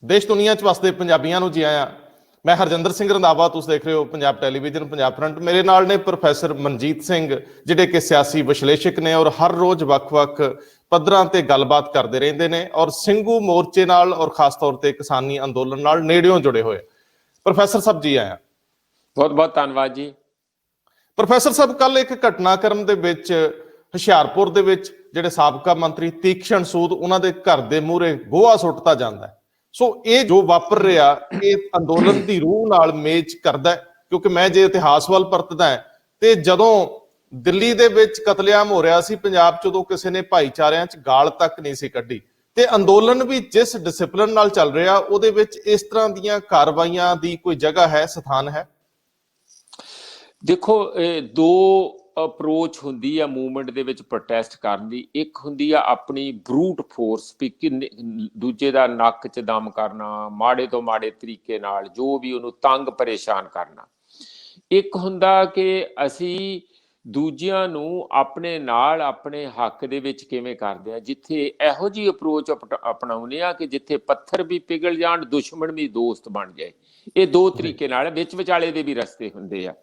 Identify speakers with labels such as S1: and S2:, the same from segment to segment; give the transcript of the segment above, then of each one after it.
S1: ਦੇਸ਼ ਦੁਨੀਆ 'ਚ ਵਸਦੇ ਪੰਜਾਬੀਆਂ ਨੂੰ ਜੀ ਆਇਆਂ। ਮੈਂ ਹਰਜਿੰਦਰ ਸਿੰਘ ਰੰਧਾਵਾ, ਤੁਸੀਂ ਦੇਖ ਰਹੇ ਹੋ ਪੰਜਾਬ ਟੈਲੀਵਿਜ਼ਨ ਪੰਜਾਬ ਫਰੰਟ। ਮੇਰੇ ਨਾਲ ਨੇ ਪ੍ਰੋਫੈਸਰ ਮਨਜੀਤ ਸਿੰਘ, ਜਿਹੜੇ ਕਿ ਸਿਆਸੀ ਵਿਸ਼ਲੇਸ਼ਕ ਨੇ ਔਰ ਹਰ ਰੋਜ਼ ਵੱਖ-ਵੱਖ ਪੱਧਰਾਂ ਤੇ ਗੱਲਬਾਤ ਕਰਦੇ ਰਹਿੰਦੇ ਨੇ ਔਰ ਸਿੰਘੂ ਮੋਰਚੇ ਨਾਲ ਔਰ ਖਾਸ ਤੌਰ ਤੇ ਕਿਸਾਨੀ ਅੰਦੋਲਨ ਨਾਲ ਨੇੜਿਓਂ ਜੁੜੇ ਹੋਏ। ਪ੍ਰੋਫੈਸਰ ਸਾਹਿਬ ਜੀ ਆਇਆਂ।
S2: ਬਹੁਤ-ਬਹੁਤ ਧੰਨਵਾਦ ਜੀ।
S1: ਪ੍ਰੋਫੈਸਰ ਸਾਹਿਬ, ਕੱਲ ਇੱਕ ਘਟਨਾਕ੍ਰਮ ਦੇ ਵਿੱਚ ਹੁਸ਼ਿਆਰਪੁਰ ਦੇ ਵਿੱਚ ਜਿਹੜੇ ਸਾਬਕਾ ਮੰਤਰੀ ਤੀਕਸ਼ਣ ਸੂਦ, ਉਹਨਾਂ ਦੇ ਘਰ ਦੇ ਮੂਹਰੇ ਗੋਹਾ ਸੁੱਟਤਾ ਜਾਂਦਾ ਹੈ। ਸੋ ਇਹ ਜੋ ਵਾਪਰ ਰਿਹਾ, ਇਹ ਅੰਦੋਲਨ ਦੀ ਰੂਹ ਨਾਲ ਮੇਚ ਕਰਦਾ ਹੈ, ਕਿਉਂਕਿ ਮੈਂ ਜੇ ਇਤਿਹਾਸ ਵੱਲ ਪਰਤਦਾ ਹੈ ਤੇ ਜਦੋਂ ਦਿੱਲੀ ਦੇ ਵਿੱਚ ਕਤਲੇਆਮ ਹੋ ਰਿਹਾ ਸੀ ਪੰਜਾਬ 'ਚ, ਉਦੋਂ ਕਿਸੇ ਨੇ ਭਾਈਚਾਰਿਆਂ 'ਚ ਗਾਲ ਤੱਕ ਨਹੀਂ ਸੀ ਕੱਢੀ। ਤੇ ਅੰਦੋਲਨ ਵੀ ਜਿਸ ਡਿਸਪਲਿਨ ਨਾਲ ਚੱਲ ਰਿਹਾ, ਉਹਦੇ ਵਿੱਚ ਇਸ ਤਰ੍ਹਾਂ ਦੀਆਂ ਕਾਰਵਾਈਆਂ ਦੀ ਕੋਈ ਜਗ੍ਹਾ ਹੈ, ਸਥਾਨ ਹੈ?
S2: ਦੇਖੋ, ਦੋ ਅਪਰੋਚ ਹੁੰਦੀ ਆ ਮੂਵਮੈਂਟ ਦੇ ਵਿੱਚ ਪ੍ਰੋਟੈਸਟ ਕਰਨ ਦੀ। ਇੱਕ ਹੁੰਦੀ ਆ ਆਪਣੀ ਬਰੂਟ ਫੋਰਸ, ਵੀ ਦੂਜੇ ਦਾ ਨੱਕ 'ਚ ਦਮ ਕਰਨਾ, ਮਾੜੇ ਤੋਂ ਮਾੜੇ ਤਰੀਕੇ ਨਾਲ ਜੋ ਵੀ ਉਹਨੂੰ ਤੰਗ ਪਰੇਸ਼ਾਨ ਕਰਨਾ। ਇੱਕ ਹੁੰਦਾ ਕਿ ਅਸੀਂ ਦੂਜਿਆਂ ਨੂੰ ਆਪਣੇ ਨਾਲ ਆਪਣੇ ਹੱਕ ਦੇ ਵਿੱਚ ਕਿਵੇਂ ਕਰਦੇ ਆ, ਜਿੱਥੇ ਇਹੋ ਜਿਹੀ ਅਪਰੋਚ ਅਪਣਾਉਂਦੇ ਆ ਕਿ ਜਿੱਥੇ ਪੱਥਰ ਵੀ ਪਿਘਲ ਜਾਣ, ਦੁਸ਼ਮਣ ਵੀ ਦੋਸਤ ਬਣ ਜਾਏ। ਇਹ ਦੋ ਤਰੀਕੇ ਨਾਲ, ਵਿੱਚ ਵਿਚਾਲੇ ਦੇ ਵੀ ਰਸਤੇ ਹੁੰਦੇ ਆ।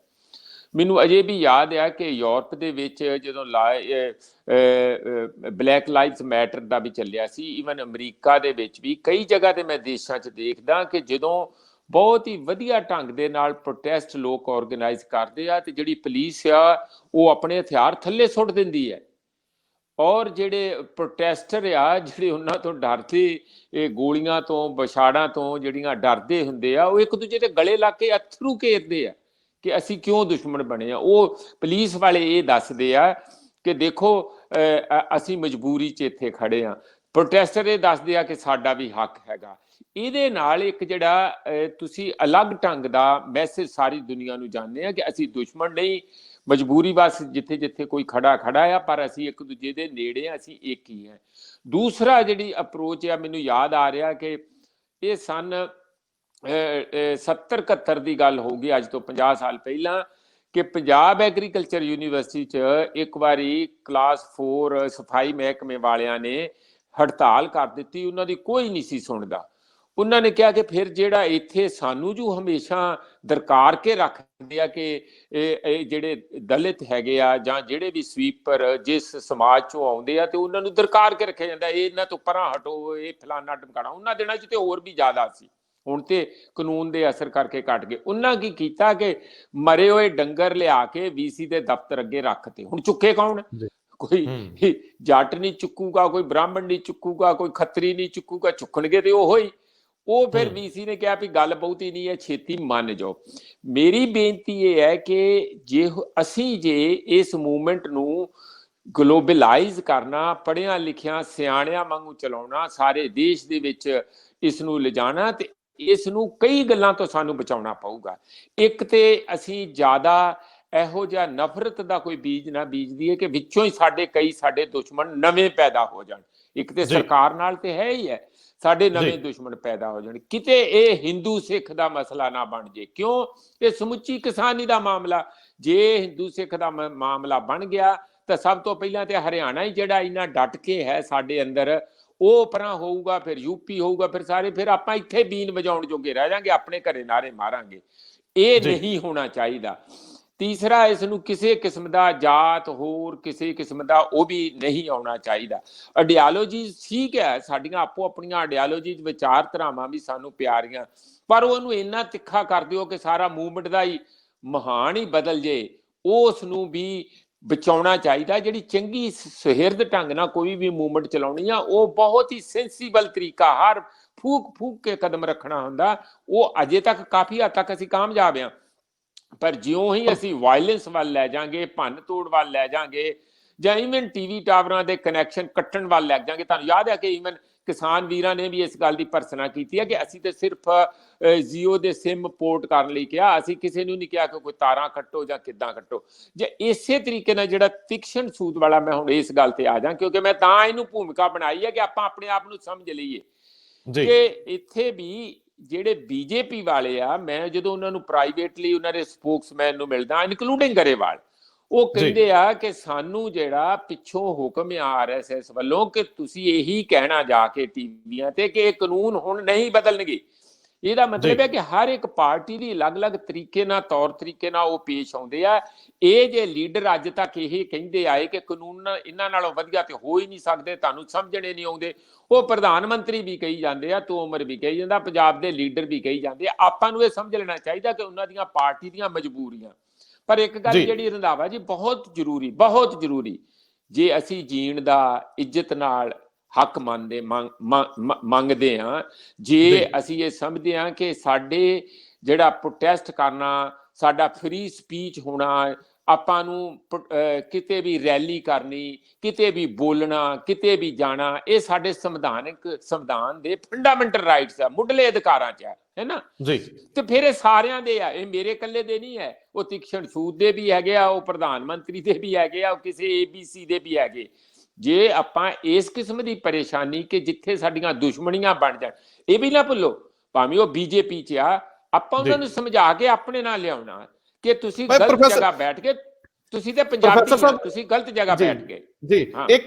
S2: ਮੈਨੂੰ ਅਜੇ ਵੀ ਯਾਦ ਆ ਕਿ ਯੂਰਪ ਦੇ ਵਿੱਚ ਜਦੋਂ ਬਲੈਕ ਲਾਈਵਜ਼ ਮੈਟਰ ਦਾ ਵੀ ਚੱਲਿਆ ਸੀ, ਈਵਨ ਅਮਰੀਕਾ ਦੇ ਵਿੱਚ ਵੀ ਕਈ ਜਗ੍ਹਾ ਤੇ ਮੈਂ ਦੇਸ਼ਾਂ 'ਚ ਦੇਖਦਾ ਕਿ ਜਦੋਂ ਬਹੁਤ ਹੀ ਵਧੀਆ ਢੰਗ ਦੇ ਨਾਲ ਪ੍ਰੋਟੈਸਟ ਲੋਕ ਆਰਗੇਨਾਈਜ਼ ਕਰਦੇ ਆ ਤੇ ਜਿਹੜੀ ਪੁਲਿਸ ਆ ਉਹ ਆਪਣੇ ਹਥਿਆਰ ਥੱਲੇ ਸੁੱਟ ਦਿੰਦੀ ਹੈ, ਔਰ ਜਿਹੜੇ ਪ੍ਰੋਟੈਸਟਰ ਆ ਜਿਹੜੇ ਉਹਨਾਂ ਤੋਂ ਡਰਦੇ, ਇਹ ਗੋਲੀਆਂ ਤੋਂ ਵਿਛਾੜਾਂ ਤੋਂ ਜਿਹੜੀਆਂ ਡਰਦੇ ਹੁੰਦੇ ਆ, ਉਹ ਇੱਕ ਦੂਜੇ ਦੇ ਗਲੇ ਲਾ ਕੇ ਅਥਰੂ ਘੇਰਦੇ ਆ ਕਿ ਅਸੀਂ ਕਿਉਂ ਦੁਸ਼ਮਣ ਬਣੇ ਆ। ਉਹ ਪੁਲਿਸ ਵਾਲੇ ਇਹ ਦੱਸਦੇ ਆ ਕਿ ਦੇਖੋ ਅਸੀਂ ਮਜਬੂਰੀ 'ਚ ਇੱਥੇ ਖੜੇ ਆ। ਪ੍ਰੋਟੈਸਟਰ ਇਹ ਦੱਸਦੇ ਆ ਕਿ ਸਾਡਾ ਵੀ ਹੱਕ ਹੈਗਾ। ਇਹਦੇ ਨਾਲ ਇੱਕ ਜਿਹੜਾ ਤੁਸੀਂ ਅਲੱਗ ਢੰਗ ਦਾ ਮੈਸੇਜ ਸਾਰੀ ਦੁਨੀਆ ਨੂੰ ਜਾਂਦੇ ਆ ਕਿ ਅਸੀਂ ਦੁਸ਼ਮਣ ਨਹੀਂ, ਮਜਬੂਰੀ ਬਸ ਜਿੱਥੇ ਜਿੱਥੇ ਕੋਈ ਖੜਾ ਆ, ਪਰ ਅਸੀਂ ਇੱਕ ਦੂਜੇ ਦੇ ਨੇੜੇ ਆ, ਅਸੀਂ ਇੱਕ ਹੀ ਹੈ। ਦੂਸਰਾ ਜਿਹੜੀ ਅਪਰੋਚ ਆ, ਮੈਨੂੰ ਯਾਦ ਆ ਰਿਹਾ ਕਿ ਇਹ ਸਨ 70-71 ਦੀ ਗੱਲ ਹੋਊਗੀ, ਅੱਜ ਤੋਂ 50 ਸਾਲ ਪਹਿਲਾਂ, ਕਿ ਪੰਜਾਬ ਐਗਰੀਕਲਚਰ ਯੂਨੀਵਰਸਿਟੀ 'ਚ ਇੱਕ ਵਾਰੀ ਕਲਾਸ 4 ਸਫਾਈ ਮਹਿਕਮੇ ਵਾਲਿਆਂ ਨੇ ਹੜਤਾਲ ਕਰ ਦਿੱਤੀ। ਉਹਨਾਂ ਦੀ ਕੋਈ ਨਹੀਂ ਸੀ ਸੁਣਦਾ। ਉਹਨਾਂ ਨੇ ਕਿਹਾ ਕਿ ਫਿਰ ਜਿਹੜਾ ਇੱਥੇ ਸਾਨੂੰ ਜੋ ਹਮੇਸ਼ਾ ਦਰਕਾਰ ਕੇ ਰੱਖਦੇ ਆ ਕਿ ਇਹ ਜਿਹੜੇ ਦਲਿਤ ਹੈਗੇ ਆ ਜਾਂ ਜਿਹੜੇ ਵੀ ਸਵੀਪਰ ਜਿਸ ਸਮਾਜ 'ਚੋਂ ਆਉਂਦੇ ਆ, ਤੇ ਉਹਨਾਂ ਨੂੰ ਦਰਕਾਰ ਕੇ ਰੱਖਿਆ ਜਾਂਦਾ, ਇਹ ਇਹਨਾਂ ਤੋਂ ਪਰਾਂ ਹਟੋ, ਇਹ ਫਲਾਨਾ ਢਮਕਾਣਾ। ਉਹਨਾਂ ਦਿਨਾਂ 'ਚ ਤੇ ਹੋਰ ਵੀ ਜ਼ਿਆਦਾ ਸੀ, ਹੁਣ ਤੇ ਕਾਨੂੰਨ ਦੇ ਅਸਰ ਕਰਕੇ ਘਟ ਗਏ। ਉਹਨਾਂ ਕੀ ਕੀਤਾ ਕਿ ਮਰੇ ਹੋਏ ਡੰਗਰ ਲਿਆ ਕੇ ਵੀਸੀ ਦੇ ਦਫ਼ਤਰ ਅੱਗੇ ਰੱਖਤੇ। ਹੁਣ ਚੁੱਕੇ ਕੌਣ? ਕੋਈ ਜੱਟ ਨਹੀਂ ਚੁੱਕੂਗਾ, ਕੋਈ ਬ੍ਰਾਹਮਣ ਨਹੀਂ ਚੁੱਕੂਗਾ, ਕੋਈ ਖੱਤਰੀ ਨਹੀਂ ਚੁੱਕੂਗਾ, ਚੁੱਕਣਗੇ ਤੇ ਉਹੋ ਹੀ। ਉਹ ਫਿਰ ਵੀਸੀ ਨੇ ਕਿਹਾ ਵੀ ਗੱਲ ਬਹੁਤੀ ਨਹੀਂ ਹੈ, ਛੇਤੀ ਮੰਨ ਜਾਓ। ਮੇਰੀ ਬੇਨਤੀ ਇਹ ਹੈ ਕਿ ਜੇ ਇਸ ਮੂਵਮੈਂਟ ਨੂੰ ਗਲੋਬਲਾਈਜ਼ ਕਰਨਾ, ਪੜ੍ਹਿਆਂ ਲਿਖਿਆਂ ਸਿਆਣਿਆਂ ਵਾਂਗੂ ਚਲਾਉਣਾ, ਸਾਰੇ ਦੇਸ਼ ਦੇ ਵਿੱਚ ਇਸ ਨੂੰ ਲਿਜਾਣਾ, ਤੇ ਇਸ ਨੂੰ ਕਈ ਗੱਲਾਂ ਤੋਂ ਸਾਨੂੰ ਬਚਾਉਣਾ ਪਊਗਾ। ਇੱਕ ਤੇ ਅਸੀਂ ਜ਼ਿਆਦਾ ਇਹੋ ਜਿਹਾ ਨਫ਼ਰਤ ਦਾ ਕੋਈ ਬੀਜ ਨਾ ਬੀਜ ਦਈਏ ਕਿ ਵਿੱਚੋਂ ਹੀ ਸਾਡੇ ਦੁਸ਼ਮਣ ਨਵੇਂ ਪੈਦਾ ਹੋ ਜਾਣ। ਇੱਕ ਤੇ ਸਰਕਾਰ ਨਾਲ ਤੇ ਹੈ ਹੀ ਹੈ, ਸਾਡੇ ਨਵੇਂ ਦੁਸ਼ਮਣ ਪੈਦਾ ਹੋ ਜਾਣ। ਕਿਤੇ ਇਹ ਹਿੰਦੂ ਸਿੱਖ ਦਾ ਮਸਲਾ ਨਾ ਬਣ ਜੇ। ਕਿਉਂ? ਇਹ ਸਮੁੱਚੀ ਕਿਸਾਨੀ ਦਾ ਮਾਮਲਾ। ਜੇ ਹਿੰਦੂ ਸਿੱਖ ਦਾ ਮਾਮਲਾ ਬਣ ਗਿਆ ਤਾਂ ਸਭ ਤੋਂ ਪਹਿਲਾਂ ਤੇ ਹਰਿਆਣਾ ਹੀ ਜਿਹੜਾ ਇੰਨਾ ਡਟ ਕੇ ਹੈ ਸਾਡੇ ਅੰਦਰ, ਉਹ ਪਰਾਂ ਹੋਊਗਾ, ਫਿਰ ਯੂਪੀ ਹੋਊਗਾ, ਫਿਰ ਸਾਰੇ, ਫਿਰ ਆਪਾਂ ਇੱਥੇ ਬੀਨ ਵਜਾਉਣ ਜੋਗੇ ਰਹਿ ਜਾਾਂਗੇ, ਆਪਣੇ ਘਰੇ ਨਾਰੇ ਮਾਰਾਂਗੇ। ਇਹ ਨਹੀਂ ਹੋਣਾ ਚਾਹੀਦਾ। ਤੀਸਰਾ, ਇਸ ਨੂੰ ਕਿਸੇ ਕਿਸਮ ਦਾ ਜਾਤ, ਹੋਰ ਕਿਸੇ ਕਿਸਮ ਦਾ ਉਹ ਵੀ ਨਹੀਂ ਆਉਣਾ ਚਾਹੀਦਾ। ਆਈਡੀਆਲੋਜੀ ਠੀਕ ਹੈ, ਸਾਡੀਆਂ ਆਪੋ ਆਪਣੀਆਂ ਆਈਡੀਆਲੋਜੀ, ਵਿਚਾਰਧਾਰਾਵਾਂ ਵੀ ਸਾਨੂੰ ਪਿਆਰੀਆਂ, ਪਰ ਉਹਨੂੰ ਇੰਨਾ ਤਿੱਖਾ ਕਰ ਦਿਓ ਕਿ ਸਾਰਾ ਮੂਵਮੈਂਟ ਦਾ ਹੀ ਮਹਾਨ ਹੀ ਬਦਲ ਜੇ। ਉਸ ਨੂੰ ਵੀ ਬਚਾਉਣਾ ਚਾਹੀਦਾ। ਜਿਹੜੀ ਚੰਗੀ ਸੁਹਿਰਦ ਢੰਗ ਨਾਲ ਕੋਈ ਵੀ ਮੂਵਮੈਂਟ ਚਲਾਉਣੀ ਆ, ਉਹ ਬਹੁਤ ਹੀ ਸੈਂਸੀਬਲ ਤਰੀਕਾ, ਹਰ ਫੂਕ ਕੇ ਕਦਮ ਰੱਖਣਾ ਹੁੰਦਾ। ਉਹ ਅਜੇ ਤੱਕ ਕਾਫੀ ਹੱਦ ਤੱਕ ਅਸੀਂ ਕਾਮਯਾਬ ਹਾਂ, ਪਰ ਜਿਉਂ ਹੀ ਅਸੀਂ ਵਾਇਲੈਂਸ ਵੱਲ ਲੈ ਜਾਾਂਗੇ, ਭੰਨ ਤੋੜ ਵੱਲ ਲੈ ਜਾਾਂਗੇ, ਜਾਂ ਈਵਨ ਟੀਵੀ ਟਾਵਰਾਂ ਦੇ ਕਨੈਕਸ਼ਨ ਕੱਟਣ ਵੱਲ ਲੈ ਜਾਾਂਗੇ। ਤੁਹਾਨੂੰ ਯਾਦ ਹੈ ਕਿ ਈਵਨ ਕਿਸਾਨ ਵੀਰਾਂ ਨੇ ਵੀ ਇਸ ਗੱਲ ਦੀ ਭਰਸਨਾ ਕੀਤੀ ਹੈ ਕਿ ਅਸੀਂ ਤੇ ਸਿਰਫ ਜੀਓ ਦੇ ਸਿਮ ਪੋਰਟ ਕਰਨ ਲਈ ਕਿਹਾ, ਅਸੀਂ ਕਿਸੇ ਨੂੰ ਨਹੀਂ ਕਿਹਾ ਕਿ ਕੋਈ ਤਾਰਾਂ ਕੱਟੋ ਜਾਂ ਕਿੱਦਾਂ ਕੱਟੋ। ਜੇ ਇਸੇ ਤਰੀਕੇ ਨਾਲ ਜਿਹੜਾ ਤੀਕਸ਼ਣ ਸੂਦ ਵਾਲਾ, ਮੈਂ ਹੁਣ ਇਸ ਗੱਲ ਤੇ ਆ ਜਾ, ਕਿਉਂਕਿ ਮੈਂ ਤਾਂ ਇਹਨੂੰ ਭੂਮਿਕਾ ਬਣਾਈ ਹੈ ਕਿ ਆਪਾਂ ਆਪਣੇ ਆਪ ਨੂੰ ਸਮਝ ਲਈਏ ਕਿ ਇੱਥੇ ਵੀ ਜਿਹੜੇ ਬੀਜੇਪੀ ਵਾਲੇ ਆ, ਮੈਂ ਜਦੋਂ ਉਹਨਾਂ ਨੂੰ ਪ੍ਰਾਈਵੇਟਲੀ ਉਹਨਾਂ ਦੇ ਸਪੋਕਸਮੈਨ ਨੂੰ ਮਿਲਦਾ, ਇਨਕਲੂਡਿੰਗ ਗਰੇਵਾਲ, ਉਹ ਕਹਿੰਦੇ ਆ ਕਿ ਸਾਨੂੰ ਜਿਹੜਾ ਪਿੱਛੋਂ ਹੁਕਮ RSS ਵੱਲੋਂ ਕਿ ਤੁਸੀਂ ਇਹੀ ਕਹਿਣਾ ਜਾ ਕੇ ਟੀਵੀਆਂ ਤੇ ਕਿ ਇਹ ਕਾਨੂੰਨ ਹੁਣ ਨਹੀਂ ਬਦਲਣਗੇ। ਇਹਦਾ ਮਤਲਬ ਹੈ ਕਿ ਹਰ ਇੱਕ ਪਾਰਟੀ ਦੀ ਅਲੱਗ-ਅਲੱਗ ਤਰੀਕੇ ਨਾਲ, ਤੌਰ ਤਰੀਕੇ ਨਾਲ ਉਹ ਪੇਸ਼ ਆਉਂਦੇ ਆ। ਇਹ ਜੇ ਲੀਡਰ ਅੱਜ ਤੱਕ ਇਹ ਕਹਿੰਦੇ ਆਏ ਕਿ ਕਾਨੂੰਨ ਇਹਨਾਂ ਨਾਲੋਂ ਵਧੀਆ ਤੇ ਹੋ ਹੀ ਨਹੀਂ ਸਕਦੇ, ਤੁਹਾਨੂੰ ਸਮਝਣੇ ਨਹੀਂ ਆਉਂਦੇ, ਉਹ ਪ੍ਰਧਾਨ ਮੰਤਰੀ ਵੀ ਕਹੀ ਜਾਂਦੇ ਆ, ਤੋਮਰ ਵੀ ਕਹੀ ਜਾਂਦਾ, ਪੰਜਾਬ ਦੇ ਲੀਡਰ ਵੀ ਕਹੀ ਜਾਂਦੇ ਆ। ਆਪਾਂ ਨੂੰ ਇਹ ਸਮਝ ਲੈਣਾ ਚਾਹੀਦਾ ਕਿ ਉਹਨਾਂ ਦੀਆਂ ਪਾਰਟੀ ਦੀਆਂ ਮਜਬੂਰੀਆਂ। ਪਰ ਇੱਕ ਗੱਲ ਜਿਹੜੀ ਰੰਧਾਵਾ ਜੀ ਬਹੁਤ ਜ਼ਰੂਰੀ, ਜੇ ਅਸੀਂ ਜੀਣ ਦਾ ਇੱਜ਼ਤ ਨਾਲ ਹੱਕ ਮੰਗਦੇ ਹਾਂ, ਜੇ ਅਸੀਂ ਇਹ ਸਮਝਦੇ ਹਾਂ ਕਿ ਸਾਡੇ ਜਿਹੜਾ ਪ੍ਰੋਟੈਸਟ ਕਰਨਾ, ਸਾਡਾ ਫ੍ਰੀ ਸਪੀਚ ਹੋਣਾ, ਆਪਾਂ ਨੂੰ ਕਿਤੇ ਵੀ ਰੈਲੀ ਕਰਨੀ, ਕਿਤੇ ਵੀ ਬੋਲਣਾ, ਕਿਤੇ ਵੀ ਜਾਣਾ, ਇਹ ਸਾਡੇ ਸੰਵਿਧਾਨ ਦੇ ਫੰਡਾਮੈਂਟਲ ਰਾਈਟਸ ਆ, ਮੁੱਢਲੇ ਅਧਿਕਾਰਾਂ 'ਚ ਹੈ ਨਾ ਜੀ। ਤੇ ਫਿਰ ਇਹ ਸਾਰਿਆਂ ਦੇ ਆ, ਇਹ ਮੇਰੇ ਇਕੱਲੇ ਦੇ ਨਹੀਂ ਹੈ, ਉਹ ਤੀਕਸ਼ਣ ਸੂਦ ਦੇ ਵੀ ਹੈਗੇ ਆ, ਉਹ ਪ੍ਰਧਾਨ ਮੰਤਰੀ ਦੇ ਵੀ ਹੈਗੇ ਆ, ਉਹ ਕਿਸੇ ABC ਦੇ ਵੀ ਹੈਗੇ। ਜੇ ਆਪਾਂ ਇਸ ਕਿਸਮ ਦੀ ਪਰੇਸ਼ਾਨੀ ਕਿ ਜਿੱਥੇ ਸਾਡੀਆਂ ਦੁਸ਼ਮਣੀਆਂ ਬਣ ਜਾਣ, ਇਹ ਵੀ ਨਾ ਭੁੱਲੋ, ਭਾਵੇਂ ਉਹ BJP 'ਚ ਆ, ਆਪਾਂ ਉਹਨਾਂ ਨੂੰ ਸਮਝਾ ਕੇ ਆਪਣੇ ਨਾਲ ਲਿਆਉਣਾ ਕਿ ਤੁਸੀਂ ਗਲਤ ਜਗ੍ਹਾ ਬੈਠ ਕੇ, ਤੁਸੀਂ ਤੇ ਪੰਜਾਬੀ ਹੋ, ਤੁਸੀਂ ਗਲਤ ਜਗ੍ਹਾ ਬੈਠ ਗਏ ਜੀ।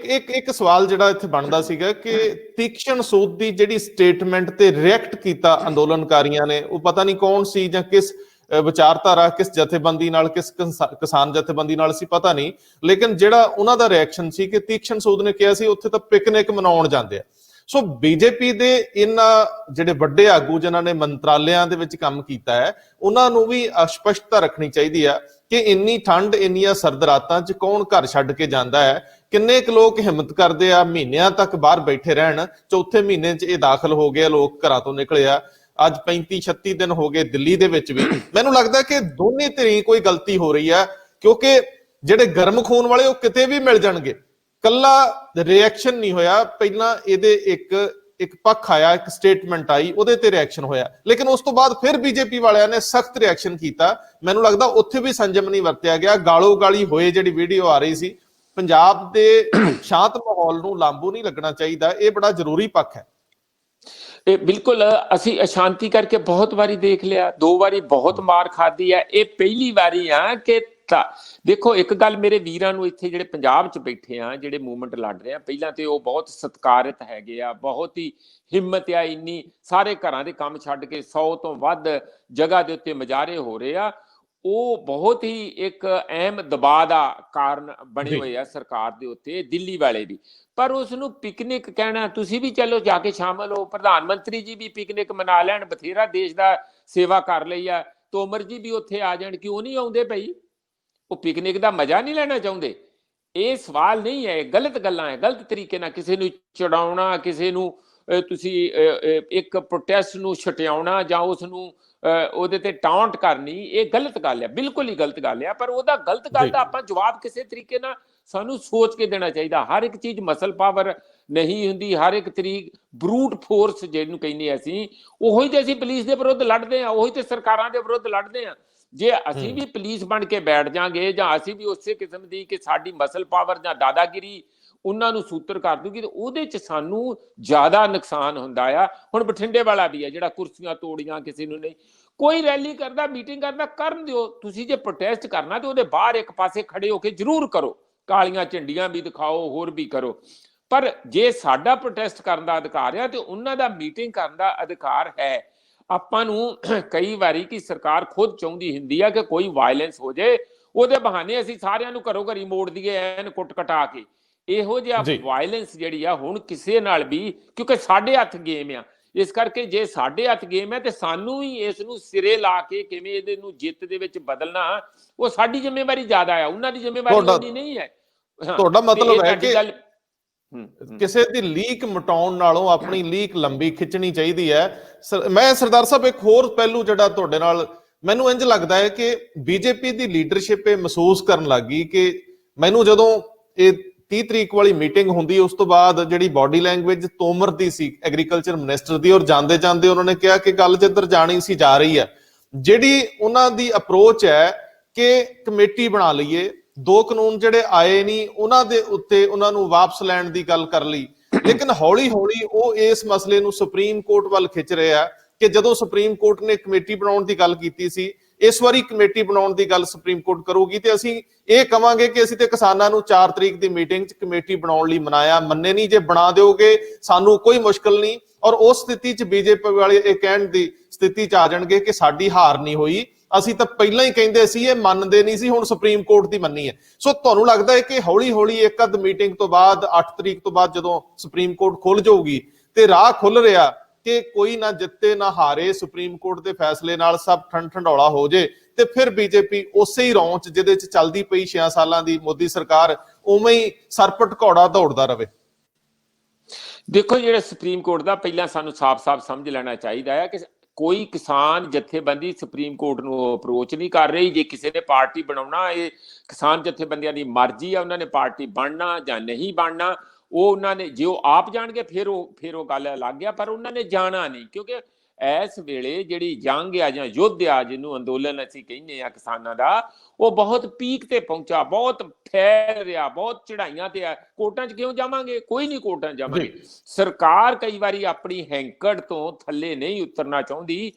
S1: ਇੱਕ ਸਵਾਲ ਜਿਹੜਾ ਇੱਥੇ ਬਣਦਾ ਸੀਗਾ ਕਿ ਤੀਕਸ਼ਣ ਸੂਦ ਦੀ ਜਿਹੜੀ ਸਟੇਟਮੈਂਟ ਤੇ ਰਿਐਕਟ ਕੀਤਾ ਅੰਦੋਲਨਕਾਰੀਆਂ ਨੇ, ਉਹ ਪਤਾ ਨਹੀਂ ਕੌਣ ਸੀ ਜਾਂ ਕਿਸ ਵਿਚਾਰਧਾਰਾ, ਕਿਸ ਜਥੇਬੰਦੀ ਨਾਲ, ਕਿਸ ਕਿਸਾਨ ਜਥੇਬੰਦੀ ਨਾਲ ਸੀ, ਪਤਾ ਨਹੀਂ, ਲੇਕਿਨ ਜਿਹੜਾ ਉਹਨਾਂ ਦਾ ਰਿਐਕਸ਼ਨ ਸੀ ਕਿ ਤੀਕਸ਼ਣ ਸੂਦ ਨੇ ਕਿਹਾ ਸੀ ਉੱਥੇ ਤਾਂ ਪਿਕਨਿਕ ਮਨਾਉਣ ਜਾਂਦੇ ਆ। ਸੋ BJP ਦੇ ਇਹਨਾਂ ਜਿਹੜੇ ਵੱਡੇ ਆਗੂ ਜਿਨ੍ਹਾਂ ਨੇ ਮੰਤਰਾਲਿਆਂ ਦੇ ਵਿੱਚ ਕੰਮ ਕੀਤਾ ਹੈ, ਉਹਨਾਂ ਨੂੰ ਵੀ ਸਪਸ਼ਟਤਾ ਰੱਖਣੀ ਚਾਹੀਦੀ ਆ ਕਿ ਇੰਨੀ ਠੰਡ, ਇੰਨੀਆਂ ਸਰਦ ਰਾਤਾਂ 'ਚ ਕੌਣ ਘਰ ਛੱਡ ਕੇ ਜਾਂਦਾ ਹੈ, ਕਿੰਨੇ ਕੁ ਲੋਕ ਹਿੰਮਤ ਕਰਦੇ ਆ ਮਹੀਨਿਆਂ ਤੱਕ ਬਾਹਰ ਬੈਠੇ ਰਹਿਣ। ਚੌਥੇ ਮਹੀਨੇ 'ਚ ਇਹ ਦਾਖਲ ਹੋ ਗਏ, ਲੋਕ ਘਰਾਂ ਤੋਂ ਨਿਕਲੇ ਆ, ਅੱਜ 35-36 ਦਿਨ ਹੋ ਗਏ ਦਿੱਲੀ ਦੇ ਵਿੱਚ ਵੀ। ਮੈਨੂੰ ਲੱਗਦਾ ਕਿ ਦੋਨੇ ਧਿਰਾਂ ਕੋਈ ਗਲਤੀ ਹੋ ਰਹੀ ਹੈ, ਕਿਉਂਕਿ ਜਿਹੜੇ ਗਰਮ ਖੂਨ ਵਾਲੇ ਉਹ ਕਿਤੇ ਵੀ ਮਿਲ ਜਾਣਗੇ। ਕੱਲਾ ਰਿਐਕਸ਼ਨ ਨਹੀਂ ਹੋਇਆ, ਪਹਿਲਾਂ ਇਹਦੇ ਇੱਕ ਪੱਖ ਆਇਆ, ਇੱਕ ਸਟੇਟਮੈਂਟ ਆਈ, ਉਹਦੇ ਤੇ ਰਿਐਕਸ਼ਨ ਹੋਇਆ, ਲੇਕਿਨ ਉਸ ਤੋਂ ਬਾਅਦ ਫਿਰ BJP ਵਾਲਿਆਂ ਨੇ ਸਖਤ ਰਿਐਕਸ਼ਨ ਕੀਤਾ। ਮੈਨੂੰ ਲੱਗਦਾ ਉੱਥੇ ਵੀ ਸੰਜਮ ਨਹੀਂ ਵਰਤਿਆ ਗਿਆ, ਗਾਲੋ ਗਾਲੀ ਹੋਏ। ਜਿਹੜੀ ਵੀਡੀਓ ਆ ਰਹੀ ਸੀ, ਪੰਜਾਬ ਦੇ ਸ਼ਾਂਤ ਮਾਹੌਲ ਨੂੰ ਲਾਂਭੂ ਨਹੀਂ ਲੱਗਣਾ ਚਾਹੀਦਾ, ਇਹ ਬੜਾ ਜ਼ਰੂਰੀ ਪੱਖ ਹੈ।
S2: ਇਹ ਬਿਲਕੁਲ, ਅਸੀਂ ਅਸ਼ਾਂਤੀ ਕਰਕੇ ਬਹੁਤ ਵਾਰੀ ਦੇਖ ਲਿਆ, 2 ਵਾਰੀ ਬਹੁਤ ਮਾਰ ਖਾਦੀ ਹੈ, ਇਹ ਪਹਿਲੀ ਵਾਰੀ ਆ ਕਿ ਦੇਖੋ ਇੱਕ ਗੱਲ ਮੇਰੇ ਵੀਰਾਂ ਨੂੰ ਇੱਥੇ ਜਿਹੜੇ ਪੰਜਾਬ 'ਚ ਬੈਠੇ ਆ, ਜਿਹੜੇ ਮੂਵਮੈਂਟ ਲੜ ਰਹੇ ਆ, ਪਹਿਲਾਂ ਤੇ ਉਹ ਬਹੁਤ ਸਤਿਕਾਰਿਤ ਹੈਗੇ ਆ, ਬਹੁਤ ਹੀ ਹਿੰਮਤ ਆ, ਇੰਨੀ ਸਾਰੇ ਘਰਾਂ ਦੇ ਕੰਮ ਛੱਡ ਕੇ 100 ਤੋਂ ਵੱਧ ਜਗ੍ਹਾ ਦੇ ਉੱਤੇ ਮੁਜ਼ਾਹਰੇ ਹੋ ਰਹੇ ਆ। ਉਹ ਬਹੁਤ ਹੀ ਇੱਕ ਅਹਿਮ ਦਬਾਅ ਦਾ ਕਾਰਨ ਬਣੇ ਹੋਏ ਆ ਸਰਕਾਰ ਦੇ ਉੱਤੇ, ਦਿੱਲੀ ਵਾਲੇ ਵੀ। ਪਰ ਉਸ ਨੂੰ ਪਿਕਨਿਕ ਕਹਿਣਾ, ਤੁਸੀਂ ਵੀ ਚਲੋ ਜਾ ਕੇ ਸ਼ਾਮਲ ਹੋ, ਪ੍ਰਧਾਨ ਮੰਤਰੀ ਜੀ ਵੀ ਪਿਕਨਿਕ ਮਨਾ ਲੈਣ, ਬਥੇਰਾ ਦੇਸ਼ ਦਾ ਸੇਵਾ ਕਰ ਲਈ ਆ, ਤੋਮਰ ਜੀ ਵੀ ਉੱਥੇ ਆ ਜਾਣ, ਕਿਉਂ ਨਹੀਂ ਆਉਂਦੇ ਭਾਈ? ਉਹ ਪਿਕਨਿਕ ਦਾ ਮਜ਼ਾ ਨਹੀਂ ਲੈਣਾ ਚਾਹੁੰਦੇ? ਇਹ ਸਵਾਲ ਨਹੀਂ ਹੈ, ਗਲਤ ਗੱਲਾਂ ਹੈ। ਗਲਤ ਤਰੀਕੇ ਨਾਲ ਕਿਸੇ ਨੂੰ ਚੜਾਉਣਾ, ਕਿਸੇ ਨੂੰ ਤੁਸੀਂ ਇੱਕ ਪ੍ਰੋਟੈਸਟ ਨੂੰ ਛਟਿਆਉਣਾ ਜਾਂ ਉਸ ਨੂੰ ਉਹਦੇ ਤੇ ਟਾਉਂਟ ਕਰਨੀ, ਇਹ ਗਲਤ ਗੱਲ ਹੈ, ਬਿਲਕੁਲ ਹੀ ਗਲਤ ਗੱਲ ਹੈ। ਪਰ ਉਹਦਾ ਗਲਤ ਗੱਲ ਦਾ ਆਪਾਂ ਜਵਾਬ ਕਿਸੇ ਤਰੀਕੇ ਨਾਲ ਸਾਨੂੰ ਸੋਚ ਕੇ ਦੇਣਾ ਚਾਹੀਦਾ। ਹਰ ਇੱਕ ਚੀਜ਼ ਮਸਲ ਪਾਵਰ ਨਹੀਂ ਹੁੰਦੀ, ਹਰ ਇੱਕ ਤਰੀਕ ਬਰੂਟ ਫੋਰਸ ਜਿਹਨੂੰ ਕਹਿੰਦੇ ਅਸੀਂ, ਉਹੀ ਤੇ ਅਸੀਂ ਪੁਲਿਸ ਦੇ ਵਿਰੁੱਧ ਲੜਦੇ ਹਾਂ, ਉਹੀ ਤੇ ਸਰਕਾਰਾਂ ਦੇ ਵਿਰੁੱਧ ਲੜਦੇ ਹਾਂ। ਜੇ ਅਸੀਂ ਵੀ ਪੁਲਿਸ ਬਣ ਕੇ ਬੈਠ ਜਾਾਂਗੇ ਜਾਂ ਅਸੀਂ ਵੀ ਉਸੇ ਕਿਸਮ ਦੀ ਕਿ ਸਾਡੀ ਮਸਲ ਪਾਵਰ ਜਾਂ ਦਾਦਾਗਿਰੀ ਉਹਨਾਂ ਨੂੰ ਸੂਤਰ ਕਰ ਦੂਗੀ, ਤੇ ਉਹਦੇ ਚ ਸਾਨੂੰ ਜ਼ਿਆਦਾ ਨੁਕਸਾਨ ਹੁੰਦਾ ਆ। ਹੁਣ ਬਠਿੰਡੇ ਵਾਲਾ ਵੀ ਹੈ ਜਿਹੜਾ ਕੁਰਸੀਆਂ ਤੋੜੀਆਂ, ਕਿਸੇ ਨੂੰ ਨਹੀਂ, ਕੋਈ ਰੈਲੀ ਕਰਦਾ, ਮੀਟਿੰਗ ਕਰਦਾ, ਕਰਨ ਦਿਓ। ਤੁਸੀਂ ਜੇ ਪ੍ਰੋਟੈਸਟ ਕਰਨਾ ਤੇ ਉਹਦੇ ਬਾਹਰ ਇੱਕ ਪਾਸੇ ਖੜੇ ਹੋ ਕੇ ਜ਼ਰੂਰ ਕਰੋ, ਕਾਲੀਆਂ ਝੰਡੀਆਂ ਵੀ ਦਿਖਾਓ, ਹੋਰ ਵੀ ਕਰੋ। ਪਰ ਜੇ ਸਾਡਾ ਪ੍ਰੋਟੈਸਟ ਕਰਨ ਦਾ ਅਧਿਕਾਰ ਆ ਤੇ ਉਹਨਾਂ ਦਾ ਮੀਟਿੰਗ ਕਰਨ ਦਾ ਅਧਿਕਾਰ ਹੈ। ਆਪਾਂ ਨੂੰ ਕਈ ਵਾਰੀ ਕਿ ਸਰਕਾਰ ਖੁਦ ਚਾਹੁੰਦੀ ਹੁੰਦੀ ਆ ਕਿ ਕੋਈ ਵਾਇਲੈਂਸ ਹੋ ਜਾਏ, ਉਹਦੇ ਬਹਾਨੇ ਅਸੀਂ ਸਾਰਿਆਂ ਨੂੰ ਘਰੋਂ ਘਰੀ ਮੋੜ ਦਈਏ ਐਨ ਕੁੱਟ ਕਟਾ ਕੇ। ਇਹੋ ਜਿਹਾ ਵਾਇਲੈਂਸ ਜਿਹੜੀ ਆ ਹੁਣ ਕਿਸੇ ਨਾਲ ਵੀ, ਕਿਉਂਕਿ ਸਾਡੇ ਹੱਥ ਗੇਮ ਆ, ਇਸ ਕਰਕੇ ਜੇ ਸਾਡੇ ਹੱਥ ਗੇਮ ਹੈ ਤੇ ਸਾਨੂੰ ਹੀ ਇਸ ਨੂੰ ਸਿਰੇ ਲਾ ਕੇ ਕਿਵੇਂ ਇਹਦੇ ਨੂੰ ਜਿੱਤ ਦੇ ਵਿੱਚ ਬਦਲਣਾ, ਉਹ ਸਾਡੀ ਜ਼ਿੰਮੇਵਾਰੀ ਜ਼ਿਆਦਾ ਆ, ਉਹਨਾਂ ਦੀ ਜ਼ਿੰਮੇਵਾਰੀ ਉਹਦੀ ਨਹੀਂ ਹੈ।
S1: ਤੁਹਾਡਾ ਮਤਲਬ ਹੈ ਕਿ ਕਿਸੇ ਦੀ ਲੀਕ ਮਟਾਉਣ ਨਾਲੋਂ ਆਪਣੀ ਲੀਕ ਲੰਬੀ ਖਿੱਚਣੀ ਚਾਹੀਦੀ ਹੈ। ਮੈਂ ਸਰਦਾਰ ਸਾਹਿਬ ਇੱਕ ਹੋਰ ਪਹਿਲੂ ਜਿਹੜਾ ਤੁਹਾਡੇ ਨਾਲ ਮੈਨੂੰ ਇੰਜ ਲੱਗਦਾ ਹੈ ਕਿ BJP ਦੀ ਲੀਡਰਸ਼ਿਪ ਇਹ ਮਹਿਸੂਸ ਕਰਨ ਲੱਗ ਗਈ ਕਿ ਮੈਨੂੰ ਜਦੋਂ ਇਹ 30 ਤਰੀਕ ਵਾਲੀ ਮੀਟਿੰਗ ਹੁੰਦੀ, ਉਸ ਤੋਂ ਬਾਅਦ ਜਿਹੜੀ ਬਾਡੀ ਲੈਂਗੁਏਜ ਤੋਮਰ ਦੀ ਸੀ, ਐਗਰੀਕਲਚਰ ਮਿਨਿਸਟਰ ਦੀ, ਔਰ ਜਾਂਦੇ ਜਾਂਦੇ ਉਹਨਾਂ ਨੇ ਕਿਹਾ ਕਿ ਗੱਲ ਜਿੱਧਰ ਜਾਣੀ ਸੀ ਜਾ ਰਹੀ ਹੈ। ਜਿਹੜੀ ਉਹਨਾਂ ਦੀ ਅਪਰੋਚ ਹੈ ਕਿ ਕਮੇਟੀ ਬਣਾ ਲਈਏ, 2 ਕਾਨੂੰਨ ਜਿਹੜੇ ਆਏ ਨਹੀਂ ਉਹਨਾਂ ਦੇ ਉੱਤੇ ਉਹਨਾਂ ਨੂੰ ਵਾਪਸ ਲੈਣ ਦੀ ਗੱਲ ਕਰ ਲਈ, ਲੇਕਿਨ ਹੌਲੀ ਹੌਲੀ ਉਹ ਇਸ ਮਸਲੇ ਨੂੰ ਸੁਪਰੀਮ ਕੋਰਟ ਵੱਲ ਖਿੱਚ ਰਹੇ ਆ ਕਿ ਜਦੋਂ ਸੁਪਰੀਮ ਕੋਰਟ ਨੇ ਕਮੇਟੀ ਬਣਾਉਣ ਦੀ ਗੱਲ ਕੀਤੀ ਸੀ, ਇਸ ਵਾਰੀ ਕਮੇਟੀ ਬਣਾਉਣ ਦੀ ਗੱਲ ਸੁਪਰੀਮ ਕੋਰਟ ਕਰੂਗੀ ਤੇ ਅਸੀਂ ਇਹ ਕਵਾਂਗੇ ਕਿ ਅਸੀਂ ਤੇ ਕਿਸਾਨਾਂ ਨੂੰ 4 ਤਰੀਕ ਦੀ ਮੀਟਿੰਗ 'ਚ ਕਮੇਟੀ ਬਣਾਉਣ ਲਈ ਮਨਾਇਆ, ਮੰਨੇ ਨਹੀਂ। ਜੇ ਬਣਾ ਦਿਓਗੇ ਸਾਨੂੰ ਕੋਈ ਮੁਸ਼ਕਲ ਨਹੀਂ। ਔਰ ਉਸ ਸਥਿਤੀ 'ਚ ਬੀਜੇਪੀ ਵਾਲੇ ਇਹ ਕਹਿਣ ਦੀ ਸਥਿਤੀ 'ਚ ਆ ਜਾਣਗੇ ਕਿ ਸਾਡੀ ਹਾਰ ਨਹੀਂ ਹੋਈ, ਅਸੀਂ ਤਾਂ ਪਹਿਲਾਂ ਹੀ ਕਹਿੰਦੇ ਸੀ, ਇਹ ਮੰਨਦੇ ਨਹੀਂ ਸੀ, ਹੁਣ ਸੁਪਰੀਮ ਕੋਰਟ ਦੀ ਮੰਨੀ ਹੈ। ਸੋ ਤੁਹਾਨੂੰ ਲੱਗਦਾ ਹੈ ਕਿ ਹੌਲੀ ਹੌਲੀ ਇੱਕ ਅੱਧ ਮੀਟਿੰਗ ਤੋਂ ਬਾਅਦ 8 ਤਰੀਕ ਤੋਂ ਬਾਅਦ ਜਦੋਂ ਸੁਪਰੀਮ ਕੋਰਟ ਖੁੱਲ ਜਾਊਗੀ ਤੇ ਰਾਹ ਖੁੱਲ ਰਿਹਾ ਕਿ ਕੋਈ ਨਾ ਜਿੱਤੇ ਨਾ ਹਾਰੇ, ਸੁਪਰੀਮ ਕੋਰਟ ਦੇ ਫੈਸਲੇ ਨਾਲ ਸਭ ਠੰਡੌਲਾ ਹੋ ਜੇ ਤੇ ਫਿਰ ਬੀਜੇਪੀ ਉਸੇ ਹੀ ਰੌਂ 'ਚ ਜਿਹਦੇ 'ਚ ਚੱਲਦੀ ਪਈ 6 ਸਾਲਾਂ ਦੀ ਮੋਦੀ ਸਰਕਾਰ ਉਵੇਂ ਹੀ ਸਰਪਟ ਘੋੜਾ ਦੌੜਦਾ ਰਵੇ।
S2: ਦੇਖੋ, ਜਿਹੜਾ ਸੁਪਰੀਮ ਕੋਰਟ ਦਾ ਪਹਿਲਾਂ ਸਾਨੂੰ ਸਾਫ਼-ਸਾਫ਼ ਸਮਝ ਲੈਣਾ ਚਾਹੀਦਾ ਹੈ ਕਿ ਕੋਈ ਕਿਸਾਨ ਜਥੇਬੰਦੀ ਸੁਪਰੀਮ ਕੋਰਟ ਨੂੰ ਅਪਰੋਚ ਨਹੀਂ ਕਰ ਰਹੀ। ਜੇ ਕਿਸੇ ਨੇ ਪਾਰਟੀ ਬਣਾਉਣਾ, ਇਹ ਕਿਸਾਨ ਜਥੇਬੰਦੀਆਂ ਦੀ ਮਰਜ਼ੀ ਆ, ਉਹਨਾਂ ਨੇ ਪਾਰਟੀ ਬਣਨਾ ਜਾਂ ਨਹੀਂ ਬਣਨਾ, ਉਹ ਉਹਨਾਂ ਨੇ ਜੇ ਉਹ ਆਪ ਜਾਣਗੇ ਫਿਰ ਉਹ ਗੱਲ ਅਲੱਗ ਆ, ਪਰ ਉਹਨਾਂ ਨੇ ਜਾਣਾ ਨਹੀਂ। ਕਿਉਂਕਿ ਇਸ ਵੇਲੇ ਜਿਹੜੀ ਜੰਗ ਆ ਜਾਂ ਯੁੱਧ ਆ, ਜਿਹਨੂੰ ਅੰਦੋਲਨ ਅਸੀਂ ਕਹਿੰਦੇ ਆ ਕਿਸਾਨਾਂ ਦਾ, ਉਹ ਬਹੁਤ ਪੀਕ ਤੇ ਪਹੁੰਚਾ, ਬਹੁਤ ਫੈਲ ਰਿਹਾ, ਬਹੁਤ ਚੜਾਈਆਂ ਤੇ ਆ। ਕੋਰਟਾਂ 'ਚ ਕਿਉਂ ਜਾਵਾਂਗੇ? ਕੋਈ ਨਹੀਂ ਕੋਰਟਾਂ 'ਚ ਜਾਵਾਂਗੇ। ਸਰਕਾਰ ਕਈ ਵਾਰੀ ਆਪਣੀ ਹੈਂਕੜ ਤੋਂ ਥੱਲੇ ਨਹੀਂ ਉਤਰਨਾ ਚਾਹੁੰਦੀ।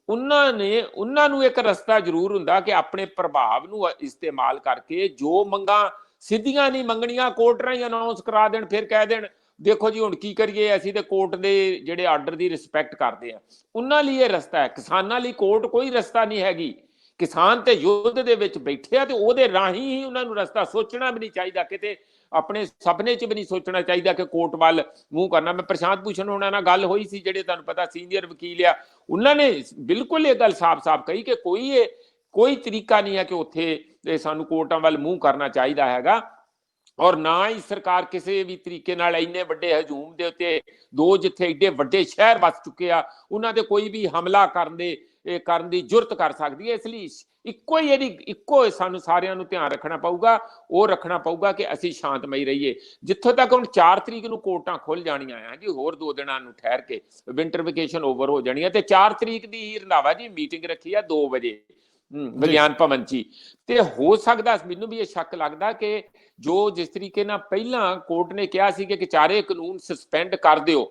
S2: ਉਹਨਾਂ ਨੂੰ ਇੱਕ ਰਸਤਾ ਜ਼ਰੂਰ ਹੁੰਦਾ ਕਿ ਆਪਣੇ ਪ੍ਰਭਾਵ ਨੂੰ ਇਸਤੇਮਾਲ ਕਰਕੇ ਜੋ ਮੰਗਾਂ ਸਿੱਧੀਆਂ ਨਹੀਂ ਮੰਗਣੀਆਂ, ਕੋਰਟ ਰਾਹੀਂ ਅਨਾਉਂਸ ਕਰਾ ਦੇਣ, ਫਿਰ ਕਹਿ ਦੇਣ ਦੇਖੋ ਜੀ ਹੁਣ ਕੀ ਕਰੀਏ, ਅਸੀਂ ਤੇ ਕੋਰਟ ਦੇ ਜਿਹੜੇ ਆਰਡਰ ਦੀ ਰਿਸਪੈਕਟ ਕਰਦੇ ਆ। ਉਹਨਾਂ ਲਈ ਇਹ ਰਸਤਾ ਹੈ, ਕਿਸਾਨਾਂ ਲਈ ਕੋਰਟ ਕੋਈ ਰਸਤਾ ਨਹੀਂ ਹੈਗੀ। ਕਿਸਾਨ ਤੇ ਯੁੱਧ ਦੇ ਵਿੱਚ ਬੈਠੇ ਆ ਤੇ ਉਹਦੇ ਰਾਹੀਂ ਹੀ ਉਹਨਾਂ ਨੂੰ ਰਸਤਾ ਸੋਚਣਾ ਵੀ ਨਹੀਂ ਚਾਹੀਦਾ, ਕਿਤੇ ਆਪਣੇ ਸੁਪਨੇ 'ਚ ਵੀ ਨਹੀਂ ਸੋਚਣਾ ਚਾਹੀਦਾ ਕਿ ਕੋਰਟ ਵੱਲ ਮੂੰਹ ਕਰਨਾ। ਮੈਂ ਪ੍ਰਸ਼ਾਂਤ ਭੂਸ਼ਣ ਹੋਣਾ ਨਾਲ ਗੱਲ ਹੋਈ ਸੀ, ਜਿਹੜੇ ਤੁਹਾਨੂੰ ਪਤਾ ਸੀਨੀਅਰ ਵਕੀਲ ਆ, ਉਹਨਾਂ ਨੇ ਬਿਲਕੁਲ ਇਹ ਗੱਲ ਸਾਫ਼-ਸਾਫ਼ ਕਹੀ ਕਿ ਕੋਈ ਤਰੀਕਾ ਨਹੀਂ ਹੈ ਕਿ ਉੱਥੇ ਸਾਨੂੰ ਕੋਰਟਾਂ ਵੱਲ ਮੂੰਹ ਕਰਨਾ ਚਾਹੀਦਾ ਹੈਗਾ। ਔਰ ਨਾ ਹੀ ਸਰਕਾਰ ਕਿਸੇ ਵੀ ਤਰੀਕੇ ਨਾਲ ਇੰਨੇ ਵੱਡੇ ਹਜੂਮ ਦੇ ਉੱਤੇ ਜਿੱਥੇ ਏਡੇ ਵੱਡੇ ਸ਼ਹਿਰ ਵਸ ਚੁੱਕੇ ਆ, ਉਹਨਾਂ ਤੇ ਕੋਈ ਵੀ ਹਮਲਾ ਕਰਨ ਦੀ ਜੁਰਤ ਕਰ ਸਕਦੀ ਹੈ। ਇਸ ਲਈ ਇੱਕੋ ਸਾਨੂੰ ਸਾਰਿਆਂ ਨੂੰ ਧਿਆਨ ਰੱਖਣਾ ਪਊਗਾ ਕਿ ਅਸੀਂ ਸ਼ਾਂਤਮਈ ਰਹੀਏ। ਜਿੱਥੋਂ ਤੱਕ ਹੁਣ 4 ਤਰੀਕ ਨੂੰ ਕੋਰਟਾਂ ਖੁੱਲ ਜਾਣੀਆਂ ਆ ਜੀ, ਹੋਰ 2 ਦਿਨਾਂ ਨੂੰ ਠਹਿਰ ਕੇ ਵਿੰਟਰ ਵੇਕੇਸ਼ਨ ਓਵਰ ਹੋ ਜਾਣੀ ਹੈ ਤੇ 4 ਤਰੀਕ ਦੀ ਹੀ ਰੰਧਾਵਾ ਜੀ ਮੀਟਿੰਗ ਰੱਖੀ ਆ 2 ਵਜੇ ਵਿਗਿਆਨ ਭਵਨ 'ਚ। ਤੇ ਹੋ ਸਕਦਾ, ਮੈਨੂੰ ਵੀ ਇਹ ਸ਼ੱਕ ਲੱਗਦਾ ਕਿ ਜਿਸ ਤਰੀਕੇ ਨਾਲ ਪਹਿਲਾਂ ਕੋਰਟ ਨੇ ਕਿਹਾ ਸੀ ਕਿ 4 ਕਾਨੂੰਨ ਸਸਪੈਂਡ ਕਰ ਦਿਓ,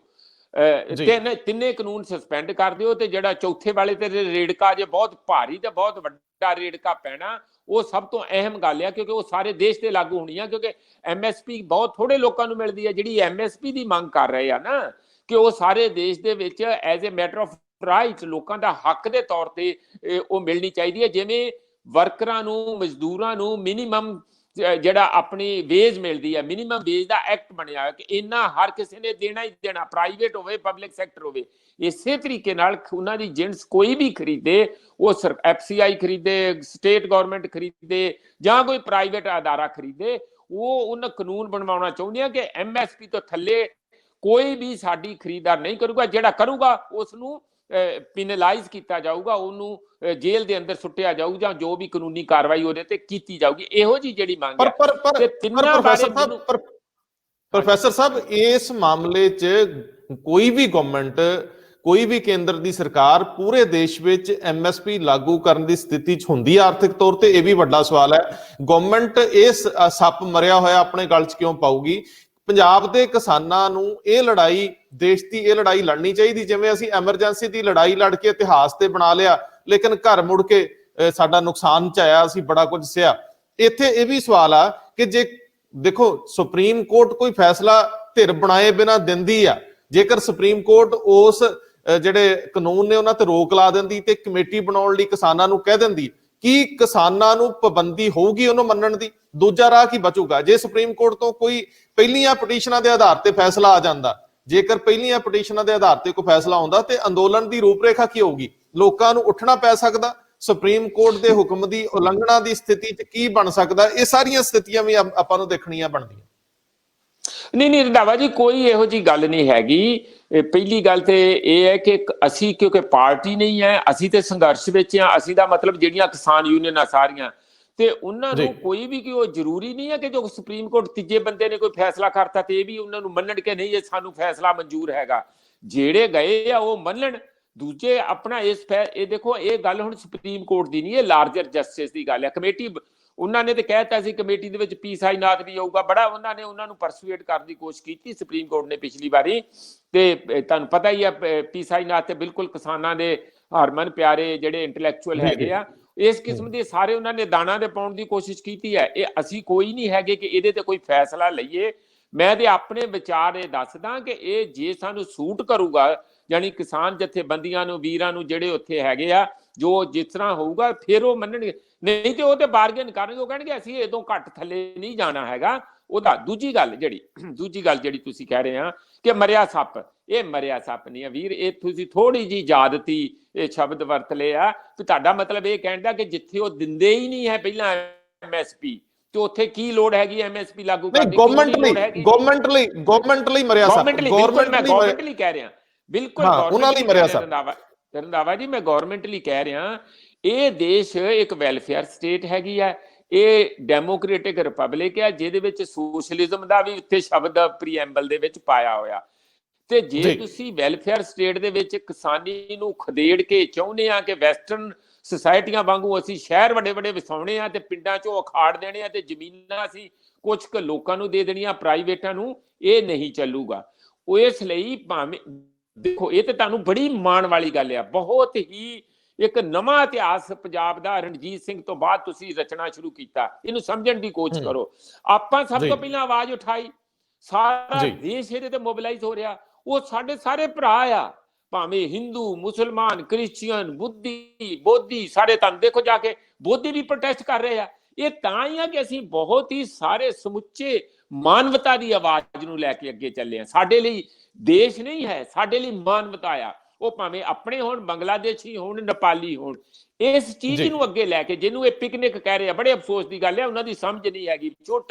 S2: ਤਿੰਨੇ ਕਾਨੂੰਨ ਸਸਪੈਂਡ ਕਰ ਦਿਓ, ਤੇ ਜਿਹੜਾ ਚੌਥੇ ਵਾਲੇ ਤੇ ਰੇੜਕਾ ਜੇ ਬਹੁਤ ਭਾਰੀ ਤੇ ਬਹੁਤ ਵੱਡਾ ਰੇੜਕਾ ਪੈਣਾ, ਉਹ ਸਭ ਤੋਂ ਅਹਿਮ ਗੱਲ ਆ, ਕਿਉਂਕਿ ਉਹ ਸਾਰੇ ਦੇਸ਼ ਤੇ ਲਾਗੂ ਹੋਣੀ ਆ। ਕਿਉਂਕਿ MSP ਬਹੁਤ ਥੋੜੇ ਲੋਕਾਂ ਨੂੰ ਮਿਲਦੀ ਹੈ। ਜਿਹੜੀ MSP ਦੀ ਮੰਗ ਕਰ ਰਹੇ ਆ ਨਾ ਕਿ ਉਹ ਸਾਰੇ ਦੇਸ਼ ਦੇ ਵਿੱਚ as a matter of right, ਲੋਕਾਂ ਦਾ ਹੱਕ ਦੇ ਤੌਰ ਤੇ ਉਹ ਮਿਲਣੀ ਚਾਹੀਦੀ ਹੈ। ਜਿਵੇਂ ਵਰਕਰਾਂ ਨੂੰ, ਮਜ਼ਦੂਰਾਂ ਨੂੰ ਮਿਨੀਮਮ ਜਿਹੜਾ ਆਪਣੀ ਵੇਜ ਮਿਲਦੀ ਹੈ, ਮਿਨੀਮਮ ਵੇਜ ਦਾ ਐਕਟ ਬਣਿਆ ਕਿ ਇੰਨਾ ਹਰ ਕਿਸੇ ਨੇ ਦੇਣਾ ਹੀ ਦੇਣਾ, ਪ੍ਰਾਈਵੇਟ ਹੋਵੇ ਪਬਲਿਕ ਸੈਕਟਰ ਹੋਵੇ। ਇਸੇ ਤਰੀਕੇ ਨਾਲ ਉਹਨਾਂ ਦੀ ਜਿਣਸ ਕੋਈ ਵੀ ਖਰੀਦੇ, ਉਹ FCI ਖਰੀਦੇ, ਸਟੇਟ ਗਵਰਨਮੈਂਟ ਖਰੀਦੇ ਜਾਂ ਕੋਈ ਪ੍ਰਾਈਵੇਟ ਅਦਾਰਾ ਖਰੀਦੇ, ਉਹ ਉਹਨਾਂ ਕਾਨੂੰਨ ਬਣਵਾਉਣਾ ਚਾਹੁੰਦੇ ਆ ਕਿ MSP ਤੋਂ ਥੱਲੇ ਕੋਈ ਵੀ ਸਾਡੀ ਖਰੀਦਦਾਰ ਨਹੀਂ ਕਰੂਗਾ। ਜਿਹੜਾ ਕਰੂਗਾ ਉਸ ਨੂੰ ਪਿਨਲਾਈਜ਼ ਕੀਤਾ ਜਾਊਗਾ, ਉਹਨੂੰ ਜੇਲ੍ਹ ਦੇ ਅੰਦਰ ਸੁੱਟਿਆ ਜਾਊ ਜਾਂ ਜੋ ਵੀ ਕਾਨੂੰਨੀ ਕਾਰਵਾਈ ਉਹਦੇ ਤੇ ਕੀਤੀ ਜਾਊਗੀ। ਇਹੋ ਜੀ ਜਿਹੜੀ ਮੰਗ ਹੈ।
S1: ਪ੍ਰੋਫੈਸਰ ਸਾਹਿਬ, ਇਸ ਮਾਮਲੇ 'ਚ ਕੋਈ ਵੀ ਗਵਰਨਮੈਂਟ, ਕੋਈ ਵੀ ਕੇਂਦਰ ਦੀ ਸਰਕਾਰ ਪੂਰੇ ਦੇਸ਼ ਵਿੱਚ MSP ਲਾਗੂ ਕਰਨ ਦੀ ਸਥਿਤੀ 'ਚ ਹੁੰਦੀ ਹੈ ਆਰਥਿਕ ਤੌਰ ਤੇ? ਇਹ ਵੀ ਵੱਡਾ ਸਵਾਲ ਹੈ। ਗਵਰਨਮੈਂਟ ਇਸ ਸੱਪ ਮਰਿਆ ਹੋਇਆ ਆਪਣੇ ਗਲ 'ਚ ਕਿਉਂ ਪਾਊਗੀ? ਪੰਜਾਬ ਦੇ ਕਿਸਾਨਾਂ ਨੂੰ ਇਹ ਲੜਾਈ, ਦੇਸ਼ ਦੀ ਇਹ ਲੜਾਈ ਲੜਨੀ ਚਾਹੀਦੀ। ਜਿਵੇਂ ਅਸੀਂ ਐਮਰਜੈਂਸੀ ਦੀ ਲੜਾਈ ਲੜ ਕੇ ਇਤਿਹਾਸ ਤੇ ਬਣਾ ਲਿਆ, ਲੇਕਿਨ ਘਰ ਮੁੜ ਕੇ ਸਾਡਾ ਨੁਕਸਾਨ ਚ ਆਇਆ, ਅਸੀਂ ਬੜਾ ਕੁਝ ਸਿਆ। ਇੱਥੇ ਇਹ ਵੀ ਸਵਾਲ ਆ ਕਿ ਜੇ ਦੇਖੋ ਸੁਪਰੀਮ ਕੋਰਟ ਕੋਈ ਫੈਸਲਾ ਧਿਰ ਬਣਾਏ ਬਿਨਾਂ ਦਿੰਦੀ ਆ, ਜੇਕਰ ਸੁਪਰੀਮ ਕੋਰਟ ਉਸ ਜਿਹੜੇ ਕਾਨੂੰਨ ਨੇ ਉਹਨਾਂ ਤੇ ਰੋਕ ਲਾ ਦਿੰਦੀ ਤੇ ਕਮੇਟੀ ਬਣਾਉਣ ਲਈ ਕਿਸਾਨਾਂ ਨੂੰ ਕਹਿ ਦਿੰਦੀ, ਕੀ ਕਿਸਾਨਾਂ ਨੂੰ ਪਾਬੰਦੀ ਹੋਊਗੀ ਉਹਨੂੰ ਮੰਨਣ ਦੀ? ਦੂਜਾ ਰਾਹ ਕੀ ਬਚੂਗਾ? ਜੇ ਸੁਪਰੀਮ ਕੋਰਟ ਤੋਂ ਕੋਈ ਪਹਿਲੀਆਂ ਪਟੀਸ਼ਨਾਂ ਦੇ ਆਧਾਰ ਤੇ ਫੈਸਲਾ ਆ ਜਾਂਦਾ, ਜੇਕਰ ਪਹਿਲੀਆਂ ਪਟੀਸ਼ਨਾਂ ਦੇ ਆਧਾਰ ਤੇ ਕੋਈ ਫੈਸਲਾ ਆਉਂਦਾ ਤੇ ਅੰਦੋਲਨ ਦੀ ਰੂਪਰੇਖਾ ਕੀ ਹੋਊਗੀ? ਲੋਕਾਂ ਨੂੰ ਉੱਠਣਾ ਪੈ ਸਕਦਾ, ਸੁਪਰੀਮ ਕੋਰਟ ਦੇ ਹੁਕਮ ਦੀ ਉਲੰਘਣਾ ਦੀ ਸਥਿਤੀ 'ਚ ਕੀ ਬਣ ਸਕਦਾ? ਇਹ ਸਾਰੀਆਂ ਸਥਿਤੀਆਂ ਵੀ ਆਪਾਂ ਨੂੰ ਦੇਖਣੀਆਂ ਬਣਦੀਆਂ।
S2: ਨਹੀਂ ਰੰਧਾਵਾ ਜੀ, ਕੋਈ ਇਹੋ ਜੀ ਗੱਲ ਨਹੀਂ ਹੈਗੀ। ਪਹਿਲੀ ਗੱਲ ਤੇ ਇਹ ਹੈ ਕਿ ਅਸੀਂ ਕਿਉਂਕਿ ਪਾਰਟੀ ਨਹੀਂ ਹੈ, ਅਸੀਂ ਤੇ ਸੰਘਰਸ਼ ਵਿੱਚ ਆ। ਅਸੀਂ ਦਾ ਮਤਲਬ ਜਿਹੜੀਆਂ ਕਿਸਾਨ ਯੂਨੀਅਨਾਂ ਸਾਰੀਆਂ, ਤੇ ਉਹਨਾਂ ਨੂੰ ਕੋਈ ਵੀ ਕਿ ਉਹ ਜ਼ਰੂਰੀ ਨਹੀਂ ਹੈ ਕਿ ਜੋ ਸੁਪਰੀਮ ਕੋਰਟ ਤੀਜੇ ਬੰਦੇ ਨੇ ਕੋਈ ਫੈਸਲਾ ਕਰਤਾ ਤੇ ਇਹ ਵੀ ਉਹਨਾਂ ਨੂੰ ਮੰਨਣ ਕਿ ਨਹੀਂ ਇਹ ਸਾਨੂੰ ਫੈਸਲਾ ਮਨਜ਼ੂਰ ਹੈਗਾ। ਜਿਹੜੇ ਗਏ ਆ ਉਹ ਮੰਨਣ, ਦੂਜੇ ਆਪਣਾ ਇਹ ਦੇਖੋ, ਇਹ ਗੱਲ ਹੁਣ ਸੁਪਰੀਮ ਕੋਰਟ ਦੀ ਨਹੀਂ, ਇਹ ਲਾਰਜਰ ਜਸਟਿਸ ਦੀ ਗੱਲ ਹੈ। ਕਮੇਟੀ ਉਹਨਾਂ ਨੇ ਤੇ ਕਹਿਤਾ ਸੀ ਕਮੇਟੀ ਦੇ ਵਿੱਚ ਪੀ ਸਾਈਨਾਥ ਵੀ ਆਊਗਾ, ਬੜਾ ਉਹਨਾਂ ਨੂੰ ਪਰਸੂਏਟ ਕਰਨ ਦੀ ਕੋਸ਼ਿਸ਼ ਕੀਤੀ ਸੁਪਰੀਮ ਕੋਰਟ ਨੇ ਪਿਛਲੀ ਵਾਰੀ। ਤੇ ਤੁਹਾਨੂੰ ਪਤਾ ਹੀ ਹੈ ਪੀ ਸਾਈਨਾਥ ਤੇ ਬਿਲਕੁਲ ਕਿਸਾਨਾਂ ਦੇ ਹਰਮਨ ਪਿਆਰੇ ਜਿਹੜੇ ਇੰਟੈਲੈਕਚੁਅਲ ਹੈਗੇ ਆ, ਇਸ ਕਿਸਮ ਦੇ ਸਾਰੇ ਉਹਨਾਂ ਨੇ ਦਾਣਾ ਦੇ ਪਾਉਣ ਦੀ ਕੋਸ਼ਿਸ਼ ਕੀਤੀ ਹੈ। ਇਹ ਅਸੀਂ ਕੋਈ ਨਹੀਂ ਹੈਗੇ ਕਿ ਇਹਦੇ ਤੇ ਕੋਈ ਫੈਸਲਾ ਲਈਏ। ਮੈਂ ਤੇ ਆਪਣੇ ਵਿਚਾਰ ਇਹ ਦੱਸਦਾ ਕਿ ਇਹ ਜੇ ਸਾਨੂੰ ਸੂਟ ਕਰੂਗਾ, ਯਾਨੀ ਕਿਸਾਨ ਜਥੇਬੰਦੀਆਂ ਨੂੰ, ਵੀਰਾਂ ਨੂੰ ਜਿਹੜੇ ਉੱਥੇ ਹੈਗੇ ਆ, ਜੋ ਜਿਸ ਤਰ੍ਹਾਂ ਹੋਊਗਾ ਫਿਰ ਉਹ ਮੰਨਣਗੇ, ਨਹੀਂ ਤੇ ਉਹ ਤੇ ਬਾਰਗੇਨ ਕਰਨਗੇ। ਉਹ ਕਹਿਣਗੇ ਅਸੀਂ ਇਦੋਂ ਘੱਟ ਥੱਲੇ ਨਹੀਂ ਜਾਣਾ ਹੈਗਾ। ਉਹਦਾ ਦੂਜੀ ਗੱਲ ਜਿਹੜੀ ਤੁਸੀਂ ਕਹਿ ਰਹੇ ਆ ਕਿ ਮਰਿਆ ਸੱਪ, ਇਹ ਮਰਿਆ ਸੱਪ ਨਹੀਂ ਹੈ ਵੀਰ। ਇਹ ਤੁਸੀਂ ਥੋੜੀ ਜੀ ਜ਼ਿਆਦਤੀ ਇਹ ਸ਼ਬਦ ਵਰਤ ਲਏ ਆ ਵੀ ਤੁਹਾਡਾ ਮਤਲਬ ਇਹ ਕਹਿਣ ਦਾ ਕਿ ਜਿੱਥੇ ਉਹ ਦਿੰਦੇ ਹੀ ਨਹੀਂ ਹੈ ਪਹਿਲਾਂ MSP, ਤੇ ਉੱਥੇ ਕੀ ਲੋੜ ਹੈਗੀ MSP ਲਾਗੂ ਕਰਨ ਦੀ?
S1: ਗਵਰਨਮੈਂਟ ਲਈ ਮਰਿਆ ਸੱਪ,
S2: ਗਵਰਨਮੈਂਟ ਲਈ ਕਹਿ ਰਿਹਾ, ਬਿਲਕੁਲ
S1: ਉਹਨਾਂ ਲਈ ਮਰਿਆ ਸੱਪ।
S2: ਰੰਧਾਵਾ ਜੀ, ਮੈਂ ਗਵਰਨਮੈਂਟ ਲਈ ਕਹਿ ਰਿਹਾ। ਇਹ ਦੇਸ਼ ਇੱਕ ਵੈਲਫੇਅਰ ਸਟੇਟ ਹੈਗੀ ਹੈ, ਇਹ ਡੈਮੋਕ੍ਰੈਟਿਕ ਰਿਪਬਲਿਕ ਹੈ ਜਿਹਦੇ ਵਿੱਚ ਸੋਸ਼ਲਿਜ਼ਮ ਦਾ ਵੀ ਉੱਥੇ ਸ਼ਬਦ ਪ੍ਰੀਐਂਬਲ ਦੇ ਵਿੱਚ ਪਾਇਆ ਹੋਇਆ। ਤੇ ਜੇ ਤੁਸੀਂ ਵੈਲਫੇਅਰ ਸਟੇਟ ਦੇ ਵਿੱਚ ਕਿਸਾਨੀ ਨੂੰ ਖਦੇੜ ਕੇ ਚਾਹੁੰਦੇ ਆ ਕਿ ਵੈਸਟਰਨ ਸੁਸਾਇਟੀਆਂ ਵਾਂਗੂ ਅਸੀਂ ਸ਼ਹਿਰ ਵੱਡੇ ਵੱਡੇ ਵਸਾਉਣੇ ਆ ਤੇ ਪਿੰਡਾਂ ਚੋਂ ਅਖਾੜ ਦੇਣੇ ਆ ਤੇ ਜ਼ਮੀਨਾਂ ਅਸੀਂ ਕੁਝ ਕੁ ਲੋਕਾਂ ਨੂੰ ਦੇ ਦੇਣੀਆਂ ਪ੍ਰਾਈਵੇਟਾਂ ਨੂੰ, ਇਹ ਨਹੀਂ ਚੱਲੂਗਾ। ਉਹ ਇਸ ਲਈ ਭਾਵੇਂ ਦੇਖੋ, ਇਹ ਤੇ ਤੁਹਾਨੂੰ ਬੜੀ ਮਾਣ ਵਾਲੀ ਗੱਲ ਆ, ਬਹੁਤ ਹੀ ਇੱਕ ਨਵਾਂ ਇਤਿਹਾਸ ਪੰਜਾਬ ਦਾ ਰਣਜੀਤ ਸਿੰਘ ਤੋਂ ਬਾਅਦ ਤੁਸੀਂ ਰਚਨਾ ਸ਼ੁਰੂ ਕੀਤਾ। ਇਹਨੂੰ ਸਮਝਣ ਦੀ ਕੋਸ਼ਿਸ਼ ਕਰੋ। ਆਪਾਂ ਸਭ ਤੋਂ ਪਹਿਲਾਂ ਆਵਾਜ਼ ਉਠਾਈ, ਸਾਰਾ ਦੇਸ਼ ਇਹਦੇ ਤੇ ਮੋਬਿਲਾਈਜ਼ ਹੋ ਰਿਹਾ। ਉਹ ਸਾਡੇ ਸਾਰੇ ਭਰਾ ਆ, ਭਾਵੇਂ ਹਿੰਦੂ, ਮੁਸਲਮਾਨ, ਕ੍ਰਿਸਚੀਅਨ, ਬੋਧੀ, ਸਾਰੇ ਤੁਹਾਨੂੰ ਦੇਖੋ ਜਾ ਕੇ ਬੋਧੀ ਵੀ ਪ੍ਰੋਟੈਸਟ ਕਰ ਰਹੇ ਆ। ਇਹ ਤਾਂ ਹੀ ਆ ਕਿ ਅਸੀਂ ਬਹੁਤ ਹੀ ਸਾਰੇ ਸਮੁੱਚੇ ਮਾਨਵਤਾ ਦੀ ਆਵਾਜ਼ ਨੂੰ ਲੈ ਕੇ ਅੱਗੇ ਚੱਲੇ ਆ। ਸਾਡੇ ਲਈ ਦੇਸ਼ ਨਹੀਂ ਹੈ, ਸਾਡੇ ਲਈ ਮਾਨਵਤਾ ਆ। ਉਹ ਭਾਵੇਂ ਆਪਣੇ ਹੋਣ, ਬੰਗਲਾਦੇਸ਼ੀ ਹੋਣ, ਨੇਪਾਲੀ ਹੋਣ, ਇਸ ਚੀਜ਼ ਨੂੰ ਅੱਗੇ ਲੈ ਕੇ, ਜਿਹਨੂੰ ਇਹ ਪਿਕਨਿਕ ਕਹਿ ਰਹੇ ਆ, ਬੜੇ ਅਫਸੋਸ ਦੀ ਗੱਲ ਹੈ ਉਹਨਾਂ ਦੀ ਸਮਝ ਨਹੀਂ ਹੈਗੀ,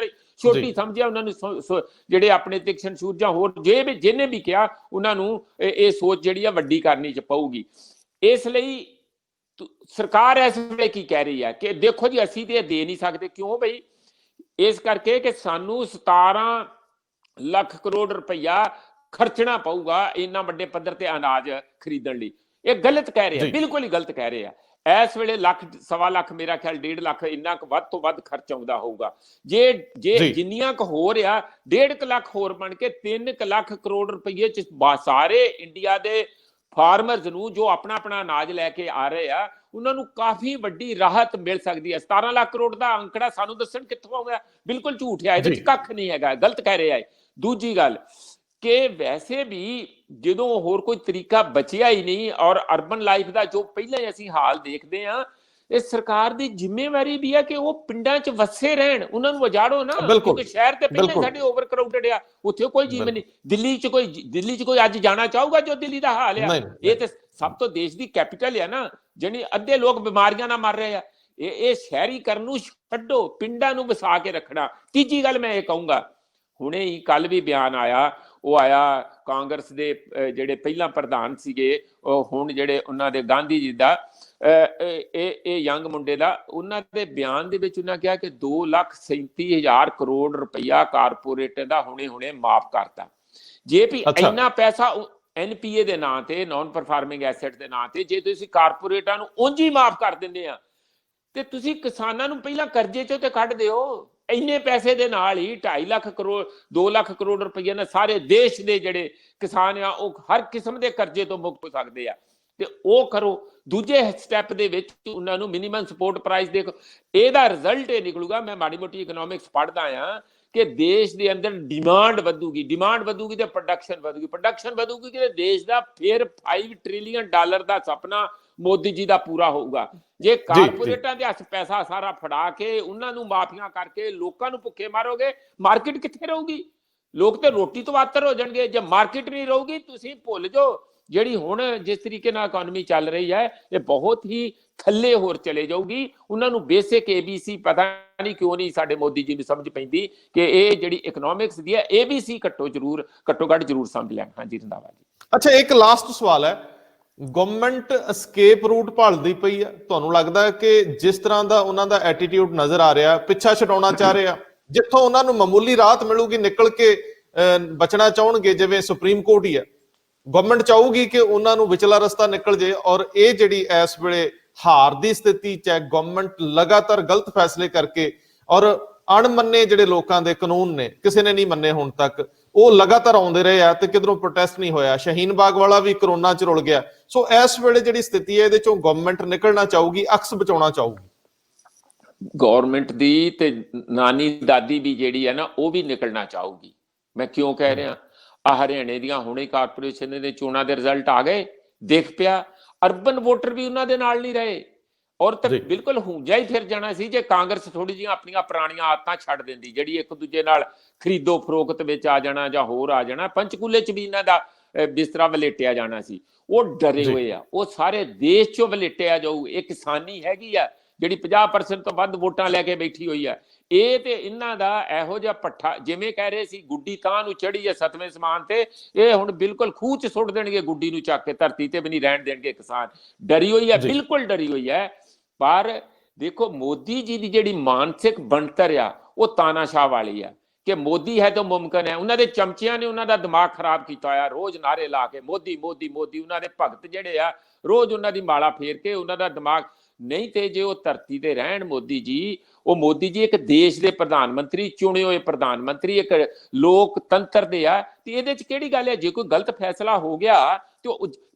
S2: ਛੋਟੀ ਸਮਝਿਆ ਉਹਨਾਂ ਨੂੰ। ਜਿਹੜੇ ਆਪਣੇ ਤਿਕਸ਼ਨ ਸੂਰ ਜਾਂ ਹੋਰ ਜਿਹਨੇ ਵੀ ਕਿਹਾ, ਉਹਨਾਂ ਨੂੰ ਇਹ ਸੋਚ ਜਿਹੜੀ ਆ ਵੱਡੀ ਕਰਨੀ ਚ ਪਊਗੀ। ਇਸ ਲਈ ਸਰਕਾਰ ਇਸ ਵੇਲੇ ਕੀ ਕਹਿ ਰਹੀ ਹੈ ਕਿ ਦੇਖੋ ਜੀ ਅਸੀਂ ਤੇ ਇਹ ਦੇ ਨਹੀਂ ਸਕਦੇ। ਕਿਉਂ ਬਈ? ਇਸ ਕਰਕੇ ਕਿ ਸਾਨੂੰ 17 ਲੱਖ ਕਰੋੜ ਰੁਪਈਆ ਖਰਚਣਾ ਪਊਗਾ ਇੰਨਾ ਵੱਡੇ ਪੱਧਰ ਤੇ ਅਨਾਜ ਖਰੀਦਣ ਲਈ। ਇਹ ਗਲਤ ਕਹਿ ਰਹੇ ਆ, ਬਿਲਕੁਲ ਹੀ ਗਲਤ ਕਹਿ ਰਹੇ ਆ। ਇਸ ਵੇਲੇ ਲੱਖ, ਸਵਾ ਲੱਖ, ਮੇਰਾ ਖਿਆਲ 1.5 ਲੱਖ, ਇੰਨਾ ਕੁ ਵੱਧ ਤੋਂ ਵੱਧ ਖਰਚ ਆਉਂਦਾ ਹੋਊਗਾ। ਜੇ ਜਿੰਨੀਆਂ ਕੁ ਹੋ ਰਿਹਾ, 1.5 ਲੱਖ ਹੋਰ ਬਣ ਕੇ 3 ਲੱਖ ਕਰੋੜ ਰੁਪਏ ਚ ਸਾਰੇ ਇੰਡੀਆ ਦੇ ਫਾਰਮਰਸ ਨੂੰ, ਜੋ ਆਪਣਾ ਅਨਾਜ ਲੈ ਕੇ ਆ ਰਹੇ ਆ, ਉਹਨਾਂ ਨੂੰ ਕਾਫੀ ਵੱਡੀ ਰਾਹਤ ਮਿਲ ਸਕਦੀ ਹੈ। 17 ਲੱਖ ਕਰੋੜ ਦਾ ਅੰਕੜਾ ਸਾਨੂੰ ਦੱਸਣ ਕਿੱਥੋਂ ਆਉਂਦਾ? ਬਿਲਕੁਲ ਝੂਠ ਹੈ, ਇਹਦੇ ਵਿੱਚ ਕੱਖ ਨਹੀਂ ਹੈਗਾ, ਗਲਤ ਕਹਿ ਰਿਹਾ ਹੈ। ਦੂਜੀ ਗੱਲ ਕਿ ਵੈਸੇ ਵੀ ਜਦੋਂ ਹੋਰ ਕੋਈ ਤਰੀਕਾ ਬਚਿਆ ਹੀ ਨਹੀਂ, ਔਰ ਅਰਬਨ ਲਾਈਫ ਦਾ ਜੋ ਪਹਿਲਾਂ ਹੀ ਅਸੀਂ ਹਾਲ ਦੇਖਦੇ ਹਾਂ, ਇਹ ਸਰਕਾਰ ਦੀ ਜ਼ਿੰਮੇਵਾਰੀ ਵੀ ਹੈ ਕਿ ਉਹ ਪਿੰਡਾਂ 'ਚ ਵਸੇ ਰਹਿਣ, ਉਹਨਾਂ ਨੂੰ ਉਜਾੜੋ ਨਾ। ਕਿਉਂਕਿ ਸ਼ਹਿਰ ਤੇ ਪਹਿਲਾਂ ਸਾਡੇ ਓਵਰ ਕਰਾਊਡਡ ਆ, ਉੱਥੇ ਕੋਈ ਜੀਵਨ ਨਹੀਂ। ਦਿੱਲੀ 'ਚ ਕੋਈ ਅੱਜ ਜਾਣਾ ਚਾਹੂਗਾ ਜੋ ਦਿੱਲੀ ਦਾ ਹਾਲ ਆ? ਇਹ ਤੇ ਸਭ ਤੋਂ ਦੇਸ਼ ਦੀ ਕੈਪੀਟਲ ਆ ਨਾ, ਜਿਹੜੀ ਅੱਧੇ ਲੋਕ ਬਿਮਾਰੀਆਂ ਨਾਲ ਮਰ ਰਹੇ ਆ। ਇਹ ਸ਼ਹਿਰੀਕਰਨ ਨੂੰ ਛੱਡੋ, ਪਿੰਡਾਂ ਨੂੰ ਵਸਾ ਕੇ ਰੱਖਣਾ। ਤੀਜੀ ਗੱਲ ਮੈਂ ਇਹ ਕਹੂੰਗਾ, ਹੁਣੇ ਹੀ ਕੱਲ ਵੀ ਬਿਆਨ ਆਇਆ, ਉਹ ਆਇਆ ਕਾਂਗਰਸ ਦੇ ਜਿਹੜੇ ਪਹਿਲਾਂ ਪ੍ਰਧਾਨ ਸੀਗੇ, ਉਹ ਹੁਣ ਜਿਹੜੇ ਉਹਨਾਂ ਦੇ ਗਾਂਧੀ ਜੀ ਦਾ, ਇਹ ਯੰਗ ਮੁੰਡੇ ਦਾ, ਉਹਨਾਂ ਦੇ ਬਿਆਨ ਦੇ ਵਿੱਚ ਉਹਨਾਂ ਕਿਹਾ ਕਿ 2,37,000 ਕਰੋੜ ਰੁਪਈਆ ਕਾਰਪੋਰੇਟ ਦਾ ਹੁਣੇ ਮਾਫ ਕਰਤਾ। ਜੇ ਵੀ ਇੰਨਾ ਪੈਸਾ NPA ਦੇ ਨਾਂ ਤੇ, ਨਾਨ ਪਰਫਾਰਮਿੰਗ ਐਸੈਟ ਦੇ ਨਾਂ ਤੇ, ਜੇ ਤੁਸੀਂ ਕਾਰਪੋਰੇਟਾਂ ਨੂੰ ਉਂਝ ਹੀ ਮਾਫ ਕਰ ਦਿੰਦੇ ਆ, ਤੇ ਤੁਸੀਂ ਕਿਸਾਨਾਂ ਨੂੰ ਪਹਿਲਾਂ ਕਰਜ਼ੇ ਚੋਂ ਤੇ ਕੱਢ ਦਿਓ। ਇੰਨੇ ਪੈਸੇ ਦੇ ਨਾਲ ਹੀ 2.5 ਲੱਖ ਕਰੋੜ 2 ਲੱਖ ਕਰੋੜ ਰੁਪਈਆ ਨਾਲ ਸਾਰੇ ਦੇਸ਼ ਦੇ ਜਿਹੜੇ ਕਿਸਾਨ ਆ ਉਹ ਹਰ ਕਿਸਮ ਦੇ ਕਰਜ਼ੇ ਤੋਂ ਮੁਕਤ ਹੋ ਸਕਦੇ ਆ, ਤੇ ਉਹ ਕਰੋ। ਦੂਜੇ ਸਟੈਪ ਦੇ ਵਿੱਚ ਉਹਨਾਂ ਨੂੰ ਮਿਨੀਮਮ ਸਪੋਰਟ ਪ੍ਰਾਈਸ ਦੇਖੋ। ਇਹਦਾ ਰਿਜ਼ਲਟ ਇਹ ਨਿਕਲੂਗਾ, ਮੈਂ ਮਾੜੀ ਮੋਟੀ ਇਕਨੋਮਿਕਸ ਪੜ੍ਹਦਾ ਆ, ਕਿ ਦੇਸ਼ ਦੇ ਅੰਦਰ ਡਿਮਾਂਡ ਵਧੂਗੀ ਤੇ ਪ੍ਰੋਡਕਸ਼ਨ ਵਧੂਗੀ ਕਿ ਦੇਸ਼ ਦਾ ਫਿਰ $5 ਟ੍ਰਿਲੀਅਨ ਦਾ ਸੁਪਨਾ ਮੋਦੀ ਜੀ ਦਾ ਪੂਰਾ ਹੋਊਗਾ। ਜੇ ਕਾਰਪੋਰੇਟਾਂ ਦੇ ਹੱਥ ਪੈਸਾ ਸਾਰਾ ਫੜਾ ਕੇ, ਉਹਨਾਂ ਨੂੰ ਮਾਫੀਆਂ ਕਰਕੇ ਲੋਕਾਂ ਨੂੰ ਭੁੱਖੇ ਮਾਰੋਗੇ, ਮਾਰਕੀਟ ਕਿੱਥੇ ਰਹੂਗੀ? ਲੋਕ ਤੇ ਰੋਟੀ ਤੋਂ ਆਤਰ ਹੋ ਜਾਣਗੇ। ਜੇ ਮਾਰਕੀਟ ਨਹੀਂ ਰਹੂਗੀ, ਤੁਸੀਂ ਭੁੱਲ ਜਾਓ, ਜਿਹੜੀ ਹੁਣ ਜਿਸ ਤਰੀਕੇ ਨਾਲ ਇਕਨੋਮੀ ਚੱਲ ਰਹੀ ਹੈ, ਇਹ ਬਹੁਤ ਹੀ ਥੱਲੇ ਹੋਰ ਚਲੇ ਜਾਊਗੀ। ਉਹਨਾਂ ਨੂੰ ਬੇਸਿਕ ABC ਪਤਾ ਨਹੀਂ ਕਿਉਂ ਨਹੀਂ ਸਾਡੇ ਮੋਦੀ ਜੀ ਨੂੰ ਸਮਝ ਪੈਂਦੀ ਕਿ ਇਹ ਜਿਹੜੀ ਇਕਨੋਮਿਕਸ ਦੀ ਹੈ ABC ਘੱਟੋ ਘੱਟ ਜ਼ਰੂਰ ਸਮਝ ਲੈਣ। ਹਾਂਜੀ ਰੰਧਾਵਾ ਜੀ।
S1: ਅੱਛਾ, ਇੱਕ ਲਾਸਟ ਸਵਾਲ ਹੈ, ਗਵਰਨਮੈਂਟ ਐਸਕੇਪ ਰੂਟ ਭਾਲਦੀ ਪਈ ਆ? ਤੁਹਾਨੂੰ ਲੱਗਦਾ ਹੈ ਕਿ ਜਿਸ ਤਰ੍ਹਾਂ ਦਾ ਉਹਨਾਂ ਦਾ ਐਟੀਟਿਊਡ ਨਜ਼ਰ ਆ ਰਿਹਾ, ਪਿੱਛਾ ਛਡਾਉਣਾ ਚਾਹ ਰਹੇ ਆ, ਜਿੱਥੋਂ ਉਹਨਾਂ ਨੂੰ ਮਾਮੂਲੀ ਰਾਹਤ ਮਿਲੂਗੀ ਨਿਕਲ ਕੇ ਬਚਣਾ ਚਾਹਣਗੇ, ਜਿਵੇਂ ਸੁਪਰੀਮ ਕੋਰਟ ਹੀ ਹੈ, ਗਵਰਨਮੈਂਟ ਚਾਹੂਗੀ ਕਿ ਉਹਨਾਂ ਨੂੰ ਵਿਚਲਾ ਰਸਤਾ ਨਿਕਲ ਜੇ, ਔਰ ਇਹ ਜਿਹੜੀ ਇਸ ਵੇਲੇ ਹਾਰ ਦੀ ਸਥਿਤੀ ਚ ਹੈ, ਗਵਰਨਮੈਂਟ ਲਗਾਤਾਰ ਗਲਤ ਫੈਸਲੇ ਕਰਕੇ, ਔਰ ਅਣਮੰਨੇ ਜਿਹੜੇ ਲੋਕਾਂ ਦੇ ਕਾਨੂੰਨ ਨੇ, ਕਿਸੇ ਨੇ ਨਹੀਂ ਮੰਨੇ ਹੁਣ ਤੱਕ, ਉਹ ਲਗਾਤਾਰ ਆਉਂਦੇ ਰਹੇ ਆ ਤੇ ਕਿਧਰੋਂ ਪ੍ਰੋਟੈਸਟ ਨਹੀਂ ਹੋਇਆ। ਸ਼ਹੀਨ ਬਾਗ ਵਾਲਾ ਵੀ ਕਰੋਨਾ 'ਚ ਰੁਲ ਗਿਆ। ਸੋ ਇਸ ਵੇਲੇ ਜਿਹੜੀ ਸਥਿਤੀ ਹੈ, ਇਹਦੇ ਚੋਂ ਗਵਰਨਮੈਂਟ ਨਿਕਲਣਾ ਚਾਹੂਗੀ, ਅਕਸ ਬਚਾਉਣਾ ਚਾਹੂਗੀ।
S2: ਗਵਰਨਮੈਂਟ ਦੀ ਤੇ ਨਾਨੀ ਦਾਦੀ ਵੀ ਜਿਹੜੀ ਹੈ ਨਾ, ਉਹ ਵੀ ਨਿਕਲਣਾ ਚਾਹੂਗੀ। ਮੈਂ ਕਿਉਂ ਕਹਿ ਰਿਹਾ, ਆ ਹਰਿਆਣੇ ਦੀਆਂ ਹੁਣੇ ਕਾਰਪੋਰੇਸ਼ਨ ਦੇ ਚੋਣਾਂ ਦੇ ਰਿਜ਼ਲਟ ਆ ਗਏ, ਦੇਖ ਪਿਆ ਅਰਬਨ ਵੋਟਰ ਵੀ ਉਹਨਾਂ ਦੇ ਨਾਲ ਨਹੀਂ ਰਹੇ। ਔਰ ਤਾਂ ਬਿਲਕੁਲ ਹੁੰਜਾ ਹੀ ਫਿਰ ਜਾਣਾ ਸੀ ਜੇ ਕਾਂਗਰਸ ਥੋੜੀ ਜਿਹੀਆਂ ਆਪਣੀਆਂ ਪੁਰਾਣੀਆਂ ਆਦਤਾਂ ਛੱਡ ਦਿੰਦੀ, ਜਿਹੜੀ ਇੱਕ ਦੂਜੇ ਨਾਲ ਖਰੀਦੋ ਫਰੋਖਤ ਵਿੱਚ ਆ ਜਾਣਾ ਜਾਂ ਹੋਰ ਆ ਜਾਣਾ। ਪੰਚਕੂਲੇ 'ਚ ਵੀ ਇਹਨਾਂ ਦਾ ਬਿਸਤਰਾ ਵਲੇਟਿਆ ਜਾਣਾ ਸੀ। ਉਹ ਡਰੇ ਹੋਏ ਆ, ਉਹ ਸਾਰੇ ਦੇਸ਼ 'ਚੋਂ ਵਲੇਟਿਆ ਜਾਊ। ਇਹ ਕਿਸਾਨੀ ਹੈਗੀ ਆ ਜਿਹੜੀ 50% ਤੋਂ ਵੱਧ ਵੋਟਾਂ ਲੈ ਕੇ ਬੈਠੀ ਹੋਈ ਆ। ਇਹ ਤੇ ਇਹਨਾਂ ਦਾ ਇਹੋ ਜਿਹਾ ਪੱਠਾ, ਜਿਵੇਂ ਕਹਿ ਰਹੇ ਸੀ ਗੁੱਡੀ ਤਾਂ ਨੂੰ ਚੜੀ ਹੈ 7ਵੇਂ ਸਮਾਨ ਤੇ, ਇਹ ਹੁਣ ਬਿਲਕੁਲ ਖੂਹ 'ਚ ਸੁੱਟ ਦੇਣਗੇ ਗੁੱਡੀ ਨੂੰ, ਚੱਕ ਕੇ ਧਰਤੀ ਤੇ ਵੀ ਨਹੀਂ ਰਹਿਣ ਦੇਣਗੇ। ਕਿਸਾਨ ਡਰੀ ਹੋਈ ਹੈ, ਬਿਲਕੁਲ ਡਰੀ ਹੋਈ ਹੈ। ਪਰ ਦੇਖੋ ਮੋਦੀ ਜੀ ਦੀ ਜਿਹੜੀ ਮਾਨਸਿਕ ਬਣਤਰ ਆ, ਉਹ ਤਾਨਾਸ਼ਾਹ ਵਾਲੀ ਆ ਕਿ ਮੋਦੀ ਹੈ ਤਾਂ ਮੁਮਕਿਨ ਹੈ। ਉਹਨਾਂ ਦੇ ਚਮਚਿਆਂ ਨੇ ਉਹਨਾਂ ਦਾ ਦਿਮਾਗ ਖਰਾਬ ਕੀਤਾ ਹੋਇਆ, ਰੋਜ਼ ਨਾਰੇ ਲਾ ਕੇ ਮੋਦੀ ਮੋਦੀ ਮੋਦੀ। ਉਹਨਾਂ ਦੇ ਭਗਤ ਜਿਹੜੇ ਆ ਰੋਜ਼ ਉਹਨਾਂ ਦੀ ਮਾਲਾ ਫੇਰ ਕੇ ਉਹਨਾਂ ਦਾ ਦਿਮਾਗ ਨਹੀਂ। ਤੇ ਜੇ ਉਹ ਧਰਤੀ ਤੇ ਰਹਿਣ ਮੋਦੀ ਜੀ, ਉਹ ਮੋਦੀ ਜੀ ਇੱਕ ਦੇਸ਼ ਦੇ ਪ੍ਰਧਾਨ ਮੰਤਰੀ, ਚੁਣੇ ਹੋਏ ਪ੍ਰਧਾਨ ਮੰਤਰੀ, ਇੱਕ ਲੋਕਤੰਤਰ ਦੇ ਆ। ਤੇ ਇਹਦੇ 'ਚ ਕਿਹੜੀ ਗੱਲ ਹੈ, ਜੇ ਕੋਈ ਗਲਤ ਫੈਸਲਾ ਹੋ ਗਿਆ ਤੇ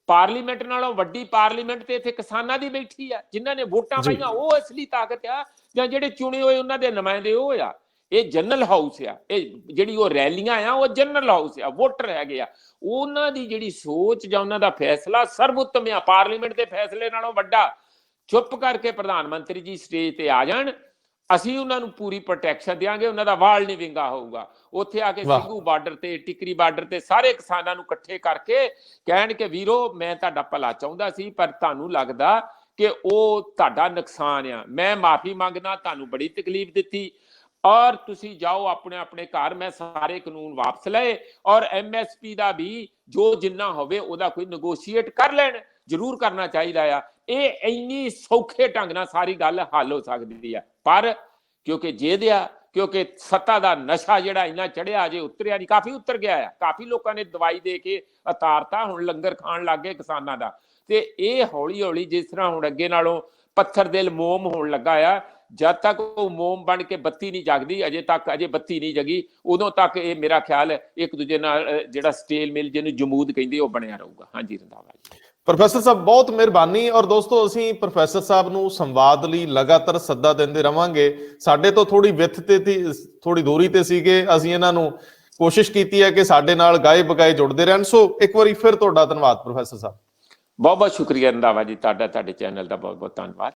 S2: ਪਾਰਲੀਮੈਂਟ ਨਾਲੋਂ ਵੱਡੀ ਪਾਰਲੀਮੈਂਟ ਤੇ ਇੱਥੇ ਕਿਸਾਨਾਂ ਦੀ ਬੈਠੀ ਆ, ਜਿਨ੍ਹਾਂ ਨੇ ਵੋਟਾਂ ਪਾਈਆਂ, ਉਹ ਅਸਲੀ ਤਾਕਤ ਆ, ਜਾਂ ਜਿਹੜੇ ਚੁਣੇ ਹੋਏ ਉਹਨਾਂ ਦੇ ਨੁਮਾਇੰਦੇ ਉਹ ਆ। ਇਹ ਜਨਰਲ ਹਾਊਸ ਆ, ਇਹ ਜਿਹੜੀ ਉਹ ਰੈਲੀਆਂ ਆ ਉਹ ਜਨਰਲ ਹਾਊਸ ਆ, ਵੋਟਰ ਹੈਗੇ ਆ। ਉਹਨਾਂ ਦੀ ਜਿਹੜੀ ਸੋਚ ਜਾਂ ਉਹਨਾਂ ਦਾ ਫੈਸਲਾ ਸਰਵਉੱਤਮ ਆ, ਪਾਰਲੀਮੈਂਟ ਦੇ ਫੈਸਲੇ ਨਾਲੋਂ ਵੱਡਾ। ਚੁੱਪ ਕਰਕੇ ਪ੍ਰਧਾਨ ਮੰਤਰੀ ਜੀ ਸਟੇਜ ਤੇ ਆ ਜਾਣ, ਅਸੀਂ ਉਹਨਾਂ ਨੂੰ ਪੂਰੀ ਪ੍ਰੋਟੈਕਸ਼ਨ ਦੇਵਾਂਗੇ, ਉਹਨਾਂ ਦਾ ਵਾਲ ਨਹੀਂ ਵਿੰਗਾ ਹੋਊਗਾ। ਉੱਥੇ ਆ ਕੇ ਸਿੰਘੂ ਬਾਰਡਰ ਤੇ, ਟਿਕਰੀ ਬਾਰਡਰ ਤੇ ਸਾਰੇ ਕਿਸਾਨਾਂ ਨੂੰ ਇਕੱਠੇ ਕਰਕੇ ਕਹਿਣ ਕਿ ਵੀਰੋ ਮੈਂ ਤੁਹਾਡਾ ਭਲਾ ਚਾਹੁੰਦਾ ਸੀ, ਪਰ ਤੁਹਾਨੂੰ ਲੱਗਦਾ ਕਿ ਉਹ ਤੁਹਾਡਾ ਨੁਕਸਾਨ ਆ, ਮੈਂ ਮਾਫੀ ਮੰਗਦਾ, ਤੁਹਾਨੂੰ ਬੜੀ ਤਕਲੀਫ ਦਿੱਤੀ, ਔਰ ਤੁਸੀਂ ਜਾਓ ਆਪਣੇ ਆਪਣੇ ਘਰ। ਮੈਂ ਸਾਰੇ ਕਾਨੂੰਨ ਵਾਪਸ ਲਏ, ਔਰ MSP ਦਾ ਵੀ ਜੋ ਜਿੰਨਾ ਹੋਵੇ ਉਹਦਾ ਕੋਈ ਨੈਗੋਸ਼ੀਏਟ ਕਰ ਲੈਣ, ਜ਼ਰੂਰ ਕਰਨਾ ਚਾਹੀਦਾ ਆ। ਇਹ ਇੰਨੀ ਸੌਖੇ ਢੰਗ ਨਾਲ ਸਾਰੀ ਗੱਲ ਹੱਲ ਹੋ ਸਕਦੀ ਆ। ਪਰ ਕਿਉਂਕਿ ਸੱਤਾ ਦਾ ਨਸ਼ਾ ਜਿਹੜਾ ਇੰਨਾ ਚੜਿਆ, ਅਜੇ ਉਤਰਿਆ ਨਹੀਂ, ਕਾਫੀ ਉਤਰ ਗਿਆ ਆ। ਕਾਫੀ ਲੋਕਾਂ ਨੇ ਦਵਾਈ ਦੇ ਕੇ ਉਤਾਰਤਾ, ਹੁਣ ਲੰਗਰ ਖਾਣ ਲੱਗ ਗਏ ਕਿਸਾਨਾਂ ਦਾ। ਤੇ ਇਹ ਹੌਲੀ ਹੌਲੀ ਜਿਸ ਤਰ੍ਹਾਂ ਹੁਣ ਅੱਗੇ ਨਾਲੋਂ ਪੱਥਰ ਦਿਲ ਮੋਮ ਹੋਣ ਲੱਗਾ ਆ, ਜਦ ਤੱਕ ਉਹ ਮੋਮ ਬਣ ਕੇ ਬੱਤੀ ਨਹੀਂ ਜਗਦੀ, ਅਜੇ ਬੱਤੀ ਨਹੀਂ ਜਗੀ, ਉਦੋਂ ਤੱਕ ਇਹ ਮੇਰਾ ਖਿਆਲ ਇੱਕ ਦੂਜੇ ਨਾਲ ਜਿਹੜਾ ਸਟੇਲ ਮਿਲ, ਜਿਹਨੂੰ ਜਮੂਦ ਕਹਿੰਦੇ, ਉਹ ਬਣਿਆ ਰਹੂਗਾ। ਹਾਂਜੀ ਰੰਧਾਵਾ ਜੀ।
S1: ਪ੍ਰੋਫੈਸਰ ਸਾਹਿਬ ਬਹੁਤ ਮਿਹਰਬਾਨੀ। ਔਰ ਦੋਸਤੋ, ਅਸੀਂ ਪ੍ਰੋਫੈਸਰ ਸਾਹਿਬ ਨੂੰ ਸੰਵਾਦ ਲਈ ਲਗਾਤਾਰ ਸੱਦਾ ਦਿੰਦੇ ਰਵਾਂਗੇ। ਸਾਡੇ ਤੋਂ ਥੋੜੀ ਵਿੱਥ ਤੇ ਥੋੜੀ ਦੂਰੀ ਤੇ ਸੀਗੇ, ਅਸੀਂ ਇਹਨਾਂ ਨੂੰ ਕੋਸ਼ਿਸ਼ ਕੀਤੀ ਹੈ ਕਿ ਸਾਡੇ ਨਾਲ ਗਾਏ ਬਗਾਏ ਜੁੜਦੇ ਰਹਿਣ। ਸੋ ਇੱਕ ਵਾਰੀ ਫਿਰ ਤੁਹਾਡਾ ਧੰਨਵਾਦ ਪ੍ਰੋਫੈਸਰ ਸਾਹਿਬ।
S2: ਬਹੁਤ ਬਹੁਤ ਸ਼ੁਕਰੀਆ ਰੰਧਾਵਾ ਜੀ, ਤੁਹਾਡੇ ਚੈਨਲ ਦਾ ਬਹੁਤ ਬਹੁਤ ਧੰਨਵਾਦ।